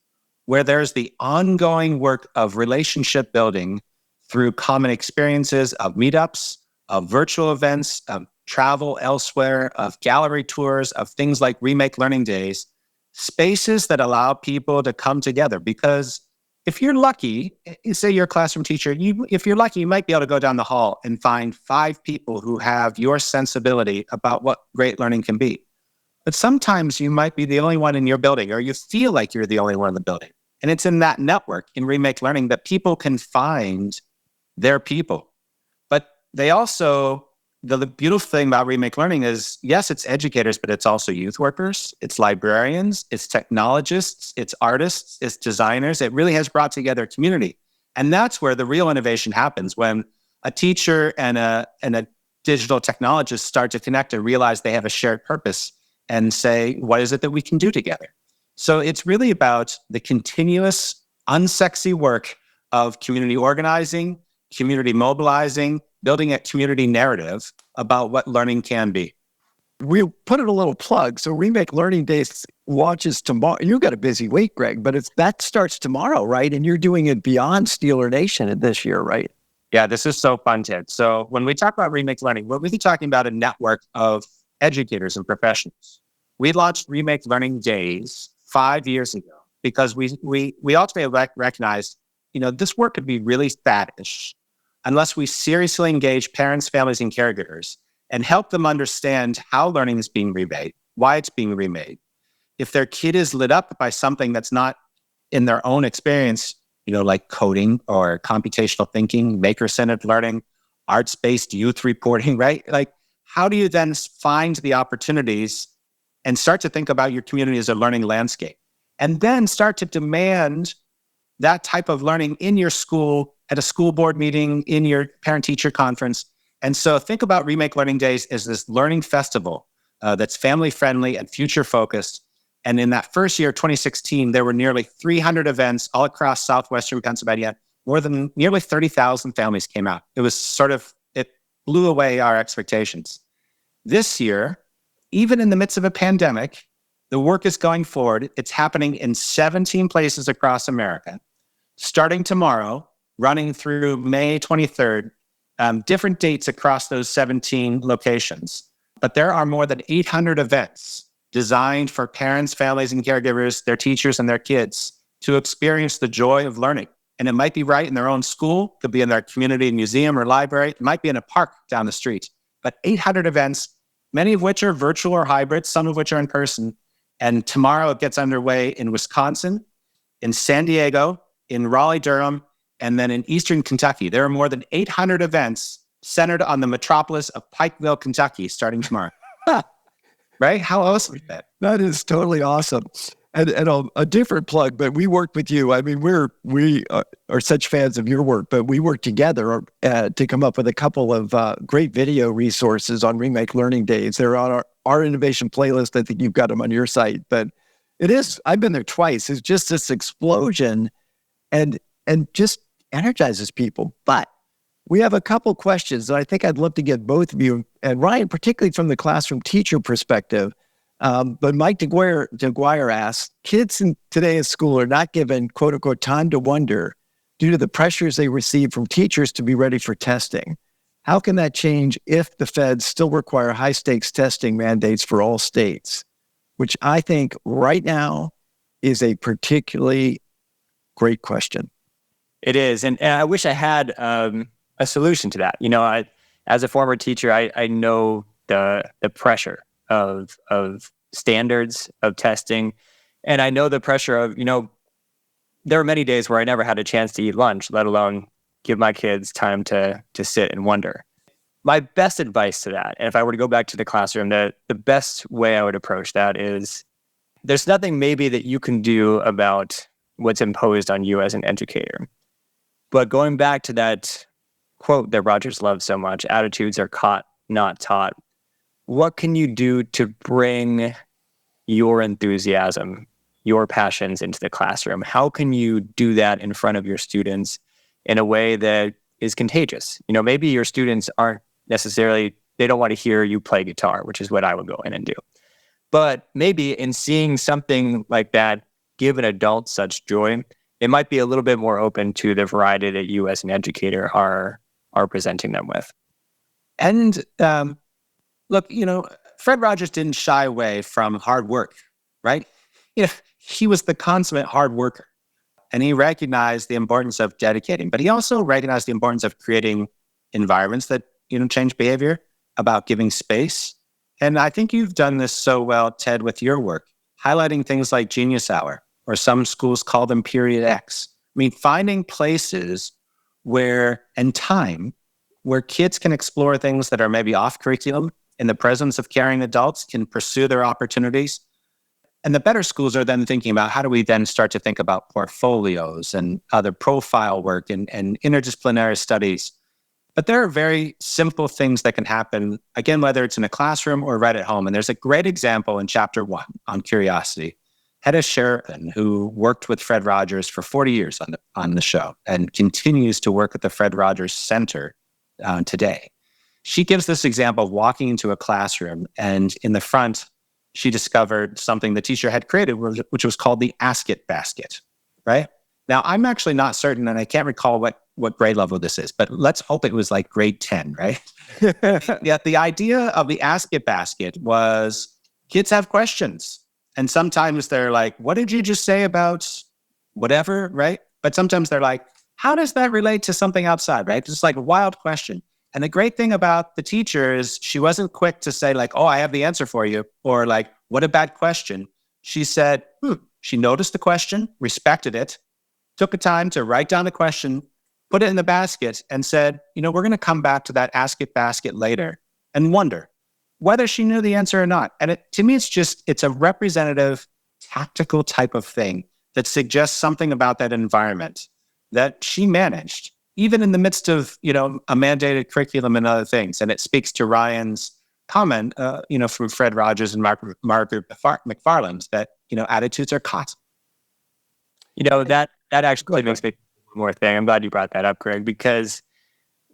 where there's the ongoing work of relationship building through common experiences of meetups, of virtual events, of travel elsewhere, of gallery tours, of things like Remake Learning Days, spaces that allow people to come together. Because if you're lucky, say you're a classroom teacher, if you're lucky, you might be able to go down the hall and find 5 people who have your sensibility about what great learning can be. But sometimes you might be the only one in your building, or you feel like you're the only one in the building. And it's in that network, in Remake Learning, that people can find their people. But they also, the beautiful thing about Remake Learning is, yes, it's educators, but it's also youth workers, it's librarians, it's technologists, it's artists, it's designers. It really has brought together a community. And that's where the real innovation happens, when a teacher and a digital technologist start to connect and realize they have a shared purpose and say, what is it that we can do together? So it's really about the continuous, unsexy work of community organizing, community mobilizing, building a community narrative about what learning can be. We'll put in a little plug. So Remake Learning Days launches tomorrow. You've got a busy week, Greg, but that starts tomorrow, right? And you're doing it beyond Steeler Nation this year, right? Yeah, this is so fun, Ted. So when we talk about Remake Learning, we're really talking about a network of educators and professionals. We launched Remake Learning Days 5 years ago because we ultimately recognized, this work could be really faddish unless we seriously engage parents, families, and caregivers and help them understand how learning is being remade, why it's being remade. If their kid is lit up by something that's not in their own experience, like coding or computational thinking, maker-centered learning, arts-based youth reporting, right? Like, how do you then find the opportunities and start to think about your community as a learning landscape? And then start to demand that type of learning in your school, at a school board meeting, in your parent-teacher conference. And so think about Remake Learning Days as this learning festival that's family-friendly and future-focused. And in that first year, 2016, there were nearly 300 events all across southwestern Pennsylvania. Nearly 30,000 families came out. It was blew away our expectations. This year, even in the midst of a pandemic, the work is going forward. It's happening in 17 places across America, starting tomorrow, running through May 23rd, different dates across those 17 locations. But there are more than 800 events designed for parents, families, and caregivers, their teachers, and their kids to experience the joy of learning. And it might be right in their own school, could be in their community museum or library, it might be in a park down the street. But 800 events, many of which are virtual or hybrid, some of which are in person. And tomorrow it gets underway in Wisconsin, in San Diego, in Raleigh-Durham, and then in Eastern Kentucky. There are more than 800 events centered on the metropolis of Pikeville, Kentucky, starting tomorrow. Right? How awesome is that? That is totally awesome. And a different plug, but we work with you. I mean, we are such fans of your work, but we work together to come up with a couple of great video resources on Remake Learning Days. They're on our innovation playlist. I think you've got them on your site, but I've been there twice. It's just this explosion and just energizes people. But we have a couple questions that I think I'd love to get both of you, and Ryan, particularly from the classroom teacher perspective. But Mike DeGuire asks, kids today in school are not given, quote unquote, time to wonder due to the pressures they receive from teachers to be ready for testing. How can that change if the feds still require high stakes testing mandates for all states? Which I think right now is a particularly great question. It is. And I wish I had a solution to that. You know, as a former teacher, I know the pressure of standards, of testing. And I know the pressure of, there are many days where I never had a chance to eat lunch, let alone give my kids time to sit and wonder. My best advice to that, and if I were to go back to the classroom, the best way I would approach that is there's nothing maybe that you can do about what's imposed on you as an educator. But going back to that quote that Rogers loves so much, attitudes are caught, not taught. What can you do to bring your enthusiasm, your passions into the classroom? How can you do that in front of your students in a way that is contagious? Maybe your students aren't necessarily, they don't want to hear you play guitar, which is what I would go in and do. But maybe in seeing something like that give an adult such joy, it might be a little bit more open to the variety that you as an educator are presenting them with. And look, Fred Rogers didn't shy away from hard work, right? He was the consummate hard worker, and he recognized the importance of dedicating, but he also recognized the importance of creating environments that, change behavior, about giving space. And I think you've done this so well, Ted, with your work, highlighting things like Genius Hour, or some schools call them Period X. I mean, finding places and time where kids can explore things that are maybe off curriculum in the presence of caring adults, can pursue their opportunities. And the better schools are then thinking about how do we then start to think about portfolios and other profile work and interdisciplinary studies. But there are very simple things that can happen, again, whether it's in a classroom or right at home. And there's a great example in chapter 1 on curiosity. Hedda Sheridan, who worked with Fred Rogers for 40 years on the show and continues to work at the Fred Rogers Center today. She gives this example of walking into a classroom, and in the front, she discovered something the teacher had created, which was called the Ask It basket, right? Now, I'm actually not certain, and I can't recall what grade level this is, but let's hope it was like grade 10, right? Yeah, the idea of the Ask It basket was kids have questions. And sometimes they're like, what did you just say about whatever, right? But sometimes they're like, how does that relate to something outside, right? Just like a wild question. And the great thing about the teacher is she wasn't quick to say like, oh, I have the answer for you, or like, what a bad question. She said, she noticed the question, respected it, took the time to write down the question, put it in the basket, and said, we're going to come back to that Ask It basket later and wonder whether she knew the answer or not. And to me, it's a representative, tactical type of thing that suggests something about that environment that she managed, even in the midst of, a mandated curriculum and other things. And it speaks to Ryan's comment, from Fred Rogers and Margaret McFarland that, attitudes are caught. That actually makes me one more thing. I'm glad you brought that up, Greg, because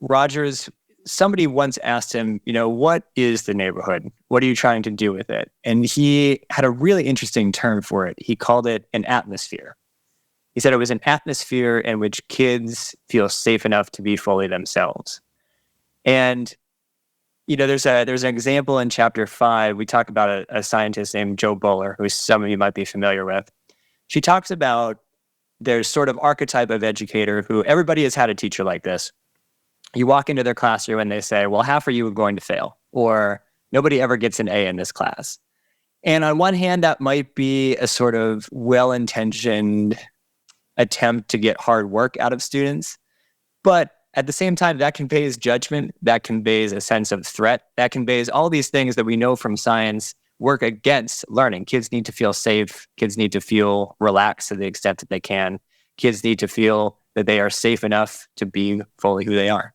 Rogers somebody once asked him, what is the neighborhood? What are you trying to do with it? And he had a really interesting term for it. He called it an atmosphere. He said it was an atmosphere in which kids feel safe enough to be fully themselves. And, there's an example in chapter 5. We talk about a scientist named Jo Boaler, who some of you might be familiar with. She talks about there's sort of archetype of educator who everybody has had a teacher like this. You walk into their classroom and they say, well, half of you are going to fail, or nobody ever gets an A in this class. And on one hand, that might be a sort of well-intentioned attempt to get hard work out of students. But at the same time, that conveys judgment, that conveys a sense of threat, that conveys all these things that we know from science work against learning. Kids need to feel safe. Kids need to feel relaxed to the extent that they can. Kids need to feel that they are safe enough to be fully who they are.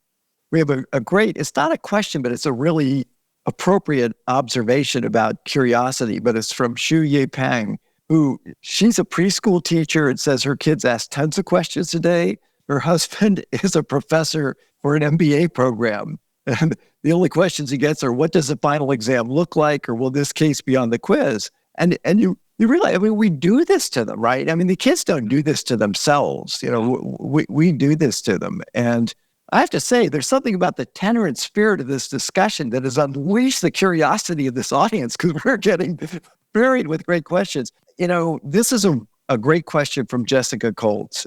We have a great, it's not a question, but it's a really appropriate observation about curiosity, but it's from Xu Ye Pang, who she's a preschool teacher and says her kids ask tons of questions a day. Her husband is a professor for an MBA program. And the only questions he gets are, what does the final exam look like? Or will this case be on the quiz? And you realize, we do this to them, right? The kids don't do this to themselves. We do this to them. And I have to say, there's something about the tenor and spirit of this discussion that has unleashed the curiosity of this audience, because we're getting buried with great questions. This is a great question from Jessica Colts.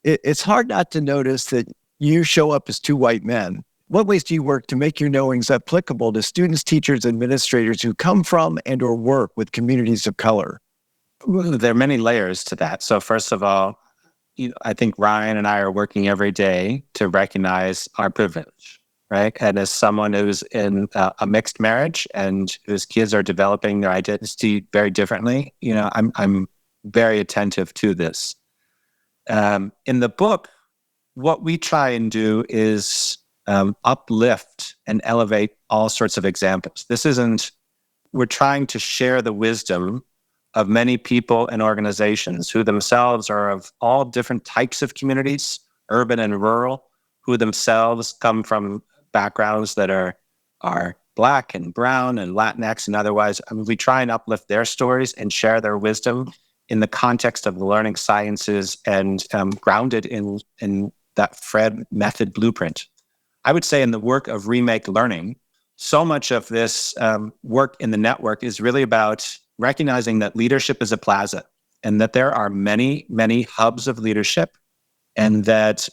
It's hard not to notice that you show up as two white men. What ways do you work to make your knowings applicable to students, teachers, administrators who come from and or work with communities of color? Well, there are many layers to that. So first of all, I think Ryan and I are working every day to recognize our privilege, right? And as someone who's in a mixed marriage and whose kids are developing their identity very differently, I'm very attentive to this. In the book, what we try and do is uplift and elevate all sorts of examples. We're trying to share the wisdom of many people and organizations who themselves are of all different types of communities, urban and rural, who themselves come from backgrounds that are Black and brown and Latinx and otherwise. We try and uplift their stories and share their wisdom in the context of the learning sciences and grounded in that Fred method blueprint. I would say in the work of Remake Learning, so much of this work in the network is really about recognizing that leadership is a plaza and that there are many, many hubs of leadership, and that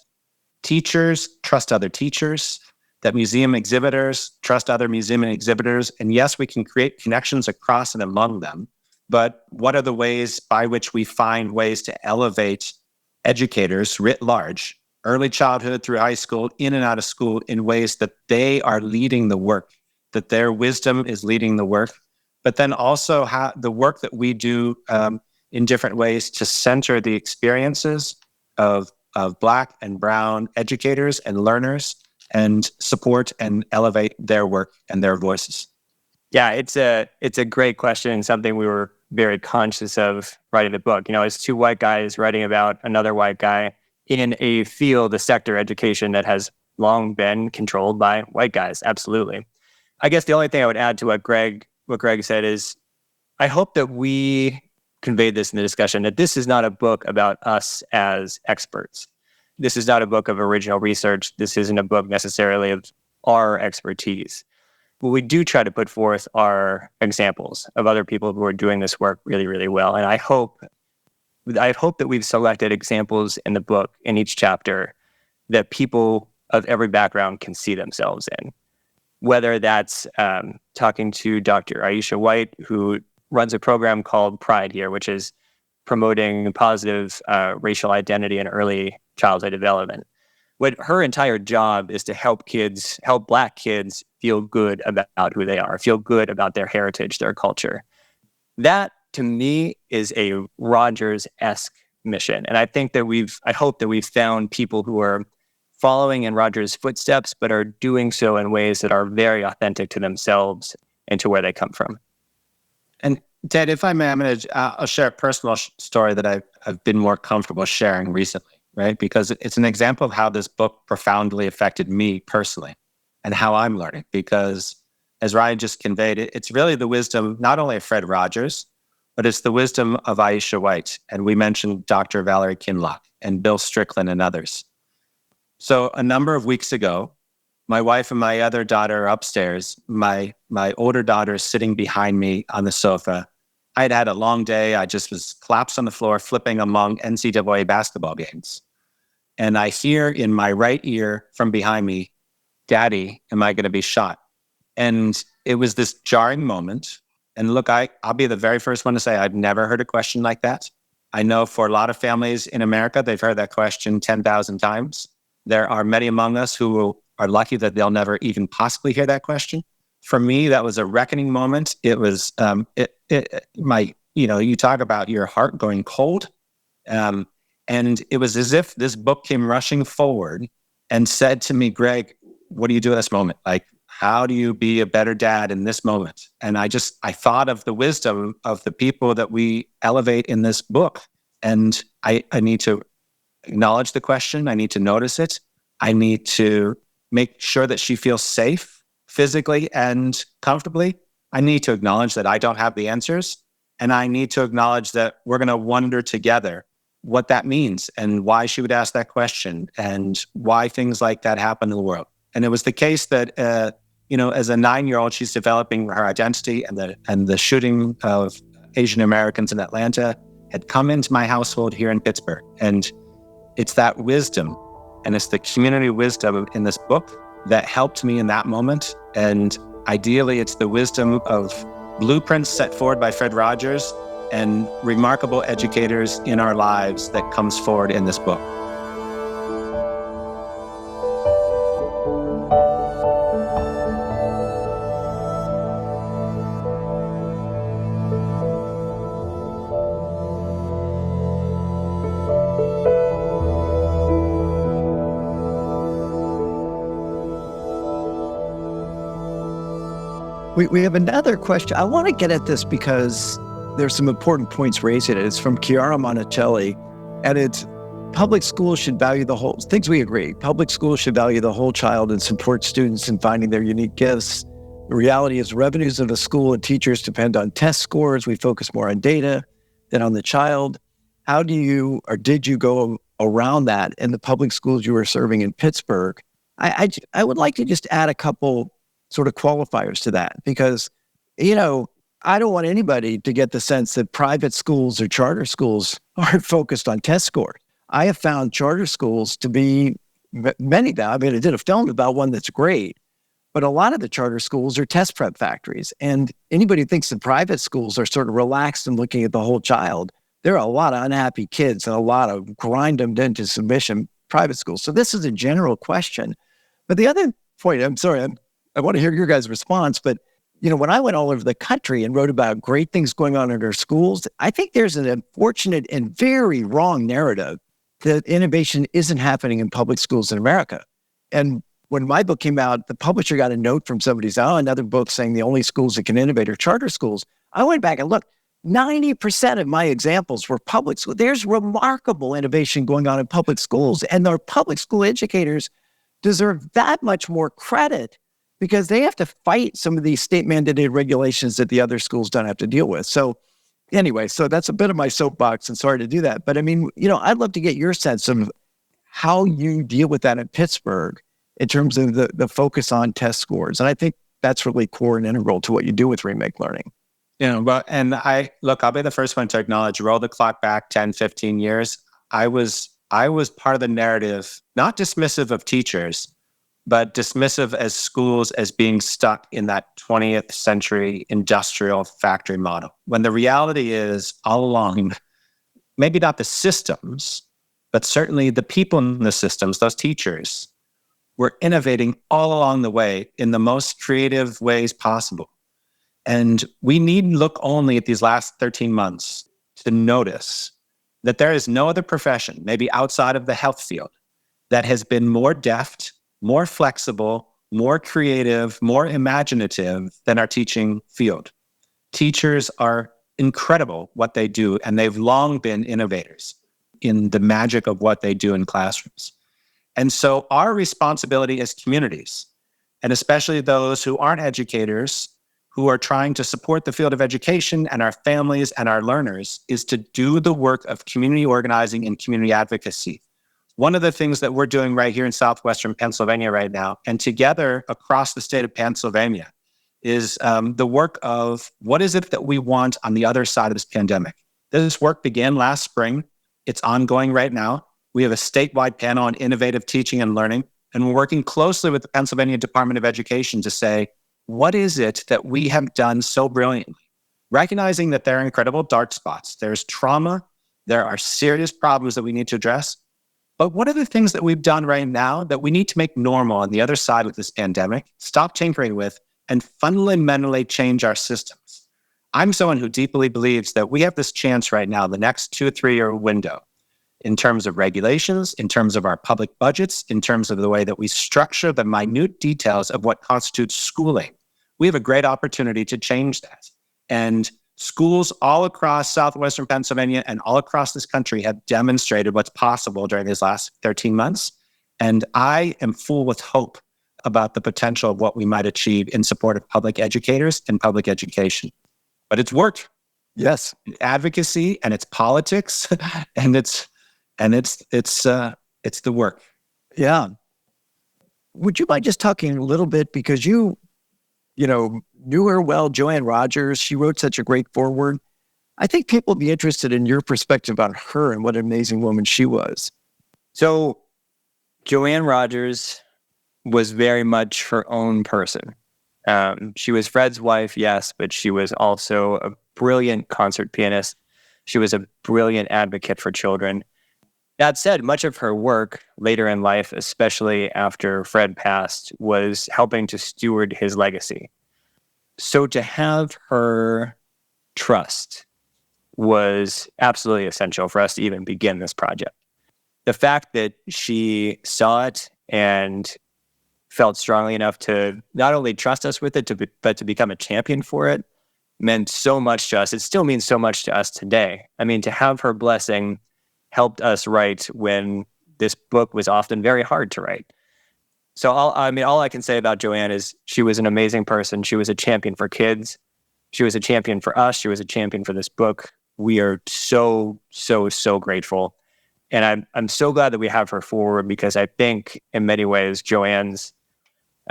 teachers trust other teachers, that museum exhibitors trust other museum exhibitors. And yes, we can create connections across and among them, but what are the ways by which we find ways to elevate educators writ large, early childhood through high school, in and out of school, in ways that they are leading the work, that their wisdom is leading the work, but then also the work that we do in different ways to center the experiences of Black and brown educators and learners and support and elevate their work and their voices. Yeah, it's a great question and something we were very conscious of writing the book. As two white guys writing about another white guy in a field, a sector, education that has long been controlled by white guys. Absolutely. I guess the only thing I would add to what Greg said is, I hope that we conveyed this in the discussion, that this is not a book about us as experts. This is not a book of original research. This isn't a book necessarily of our expertise. What we do try to put forth are examples of other people who are doing this work really, really well. And I hope that we've selected examples in the book, in each chapter, that people of every background can see themselves in. Whether that's talking to Dr. Aisha White, who runs a program called Pride here, which is promoting positive racial identity in early childhood development. What her entire job is to help Black kids feel good about who they are, feel good about their heritage, their culture. That, to me, is a Rogers-esque mission. And I hope that we've found people who are following in Rogers' footsteps, but are doing so in ways that are very authentic to themselves and to where they come from. And Ted, if I may, I'll share a personal story that I've been more comfortable sharing recently, right? Because it's an example of how this book profoundly affected me personally. and how I'm learning. Because as Ryan just conveyed, it's really the wisdom not only of Fred Rogers, but it's the wisdom of Aisha White. And we mentioned Dr. Valerie Kinloch and Bill Strickland and others. So a number of weeks ago, my wife and my other daughter are upstairs. My older daughter is sitting behind me on the sofa. I had a long day. I just was collapsed on the floor, flipping among NCAA basketball games. And I hear in my right ear from behind me, "Daddy, am I going to be shot?" And it was this jarring moment. And look, I'll be the very first one to say I've never heard a question like that. I know for a lot of families in America, they've heard that question 10,000 times. There are many among us who are lucky that they'll never even possibly hear that question. For me, that was a reckoning moment. It was, you talk about your heart going cold. And it was as if this book came rushing forward and said to me, "Gregg, what do you do at this moment? Like, how do you be a better dad in this moment?" And I thought of the wisdom of the people that we elevate in this book. And I need to acknowledge the question. I need to notice it. I need to make sure that she feels safe physically and comfortably. I need to acknowledge that I don't have the answers. And I need to acknowledge that we're going to wonder together what that means and why she would ask that question and why things like that happen in the world. And it was the case that, as a 9-year-old, she's developing her identity, and the shooting of Asian Americans in Atlanta had come into my household here in Pittsburgh. And it's that wisdom, and it's the community wisdom in this book that helped me in that moment. And ideally, it's the wisdom of blueprints set forward by Fred Rogers and remarkable educators in our lives that comes forward in this book. We have another question. I want to get at this because there's some important points raised in it. It's from Chiara Monticelli, and it's public schools should value the whole, things we agree. Public schools should value the whole child and support students in finding their unique gifts. The reality is revenues of the school and teachers depend on test scores. We focus more on data than on the child. How do you, or did you go around that in the public schools you were serving in Pittsburgh? I would like to just add a couple sort of qualifiers to that, because, I don't want anybody to get the sense that private schools or charter schools aren't focused on test scores. I have found charter schools to be many of them. I mean, I did a film about one that's great, but a lot of the charter schools are test prep factories. And anybody who thinks that private schools are sort of relaxed and looking at the whole child, there are a lot of unhappy kids and a lot of grind them into submission private schools. So this is a general question. But the other point, I'm sorry, I want to hear your guys' response, but when I went all over the country and wrote about great things going on in our schools, I think there's an unfortunate and very wrong narrative that innovation isn't happening in public schools in America. And when my book came out, the publisher got a note from somebody saying, another book saying the only schools that can innovate are charter schools. I went back and looked, 90% of my examples were public schools. There's remarkable innovation going on in public schools, and our public school educators deserve that much more credit because they have to fight some of these state-mandated regulations that the other schools don't have to deal with. So anyway, so that's a bit of my soapbox, and sorry to do that. But I mean, I'd love to get your sense of how you deal with that in Pittsburgh in terms of the focus on test scores. And I think that's really core and integral to what you do with Remake Learning. I'll be the first one to acknowledge, roll the clock back 10, 15 years. I was part of the narrative, not dismissive of teachers, but dismissive as schools as being stuck in that 20th century industrial factory model. When the reality is all along, maybe not the systems, but certainly the people in the systems, those teachers, were innovating all along the way in the most creative ways possible. And we need look only at these last 13 months to notice that there is no other profession, maybe outside of the health field, that has been more deft, more flexible, more creative, more imaginative than our teaching field. Teachers are incredible what they do, and they've long been innovators in the magic of what they do in classrooms. And so our responsibility as communities and especially those who aren't educators, who are trying to support the field of education and our families and our learners, is to do the work of community organizing and community advocacy. One of the things that we're doing right here in southwestern Pennsylvania right now, and together across the state of Pennsylvania, is the work of what is it that we want on the other side of this pandemic. This work began last spring. It's ongoing right now. We have a statewide panel on innovative teaching and learning, and we're working closely with the Pennsylvania Department of Education to say, what is it that we have done so brilliantly? Recognizing that there are incredible dark spots. There's trauma. There are serious problems that we need to address. But what are the things that we've done right now that we need to make normal on the other side of this pandemic, stop tinkering with, and fundamentally change our systems? I'm someone who deeply believes that we have this chance right now, the next 2 or 3 year window, in terms of regulations, in terms of our public budgets, in terms of the way that we structure the minute details of what constitutes schooling. We have a great opportunity to change that. And schools all across southwestern Pennsylvania and all across this country have demonstrated what's possible during these last 13 months. And I am full with hope about the potential of what we might achieve in support of public educators and public education. But it's worked. Yes. Advocacy, and it's politics, and it's the work. Yeah. Would you mind just talking a little bit, because you knew her well, Joanne Rogers. She wrote such a great foreword. I think people would be interested in your perspective on her and what an amazing woman she was. So Joanne Rogers was very much her own person. She was Fred's wife, yes, but she was also a brilliant concert pianist. She was a brilliant advocate for children. That said, much of her work later in life, especially after Fred passed, was helping to steward his legacy. So to have her trust was absolutely essential for us to even begin this project. The fact that she saw it and felt strongly enough to not only trust us with it, but to become a champion for it, meant so much to us. It still means so much to us today. I mean, to have her blessing helped us write when this book was often very hard to write. So all I can say about Joanne is she was an amazing person. She was a champion for kids. She was a champion for us. She was a champion for this book. We are so, so, so grateful. And I'm so glad that we have her forward, because I think in many ways, Joanne's,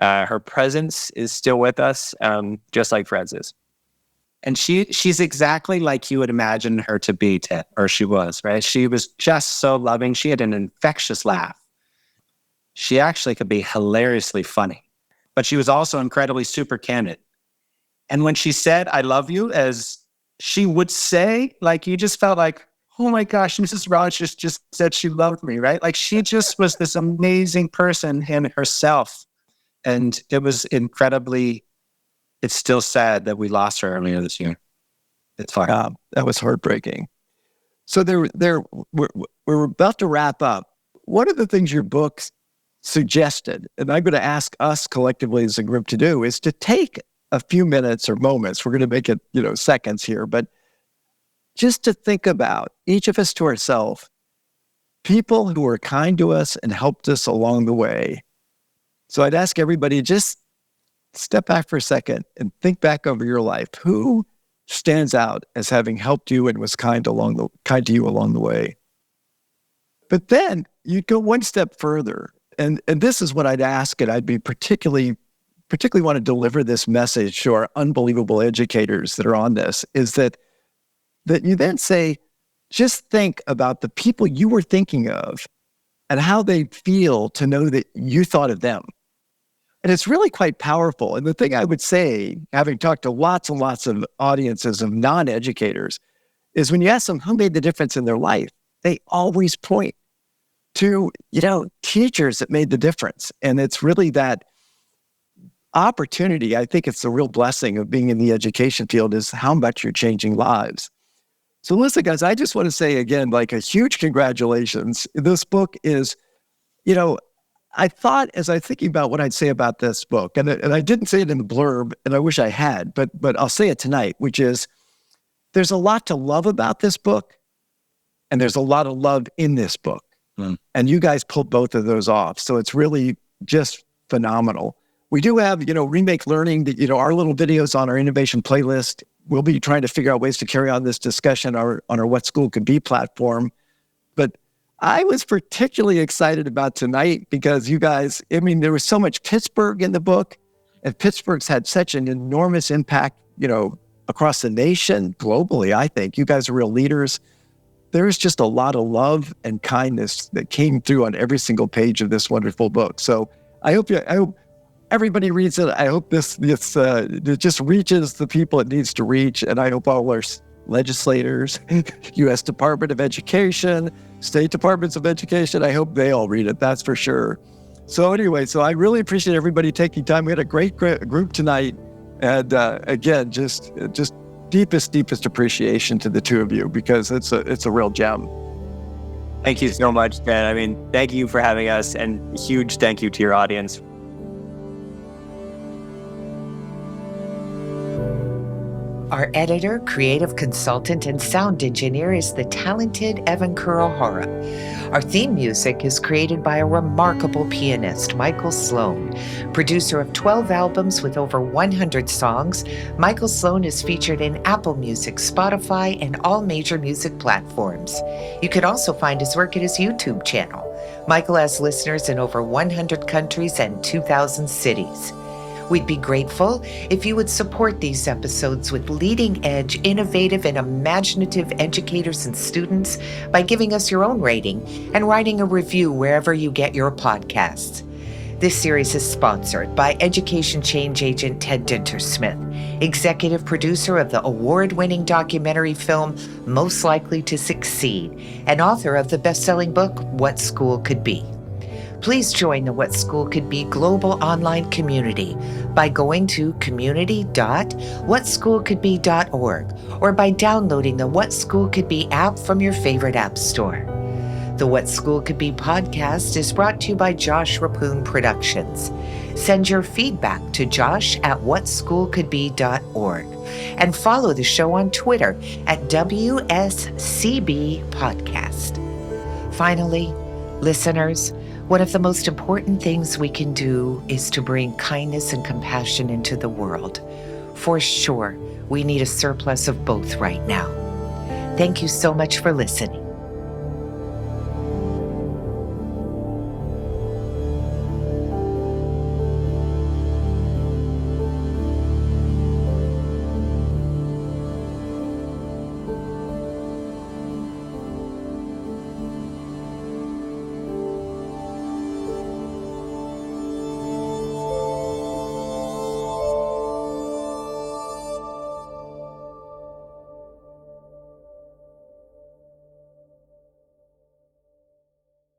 her presence is still with us, just like Fred's is. And she's exactly like you would imagine her to be, Ted, or she was, right? She was just so loving. She had an infectious laugh. She actually could be hilariously funny, but she was also incredibly super candid. And when she said, "I love you," as she would say, like, you just felt like, oh my gosh, Mrs. Rogers just said she loved me, right? Like, she just was this amazing person in herself. And it was incredibly, it's still sad that we lost her earlier this year. It's hard. That was heartbreaking. So we're about to wrap up. One of the things your book suggested, and I'm going to ask us collectively as a group to do, is to take a few minutes or moments. We're going to make it, seconds here, but just to think about, each of us to ourselves, people who were kind to us and helped us along the way. So I'd ask everybody, just step back for a second and think back over your life. Who stands out as having helped you and was kind to you along the way? But then you go one step further. And this is what I'd ask, and I'd be particularly want to deliver this message to our unbelievable educators that are on this, is that you then say, just think about the people you were thinking of and how they feel to know that you thought of them. And it's really quite powerful. And the thing I would say, having talked to lots and lots of audiences of non-educators, is when you ask them who made the difference in their life, they always point to, teachers that made the difference. And it's really that opportunity. I think it's the real blessing of being in the education field, is how much you're changing lives. So listen, guys, I just want to say again, like, a huge congratulations. This book is, I thought, as I was thinking about what I'd say about this book, and I didn't say it in the blurb, and I wish I had, but I'll say it tonight, which is, there's a lot to love about this book, and there's a lot of love in this book. And you guys pulled both of those off. So it's really just phenomenal. We do have, Remake Learning, our little videos on our innovation playlist. We'll be trying to figure out ways to carry on this discussion on our What School Could Be platform. But I was particularly excited about tonight because you guys, there was so much Pittsburgh in the book, and Pittsburgh's had such an enormous impact, across the nation, globally, I think. You guys are real leaders. There's just a lot of love and kindness that came through on every single page of this wonderful book. So I hope everybody reads it. I hope this it just reaches the people it needs to reach. And I hope all our legislators, U.S. Department of Education, state departments of education, I hope they all read it. That's for sure. So anyway, I really appreciate everybody taking time. We had a great group tonight. And again, just deepest appreciation to the two of you, because it's a real gem. Thank you so much, Ted. Thank you for having us, and huge thank you to your audience. Our editor, creative consultant, and sound engineer is the talented Evan Kurohara. Our theme music is created by a remarkable pianist, Michael Sloan. Producer of 12 albums with over 100 songs, Michael Sloan is featured in Apple Music, Spotify, and all major music platforms. You can also find his work at his YouTube channel. Michael has listeners in over 100 countries and 2,000 cities. We'd be grateful if you would support these episodes with leading-edge, innovative, and imaginative educators and students by giving us your own rating and writing a review wherever you get your podcasts. This series is sponsored by education change agent Ted Dintersmith, executive producer of the award-winning documentary film Most Likely to Succeed, and author of the best-selling book What School Could Be. Please join the What School Could Be global online community by going to community.whatschoolcouldbe.org or by downloading the What School Could Be app from your favorite app store. The What School Could Be podcast is brought to you by Josh Rapoon Productions. Send your feedback to josh@whatschoolcouldbe.org and follow the show on Twitter at WSCB Podcast. Finally, listeners, one of the most important things we can do is to bring kindness and compassion into the world. For sure, we need a surplus of both right now. Thank you so much for listening.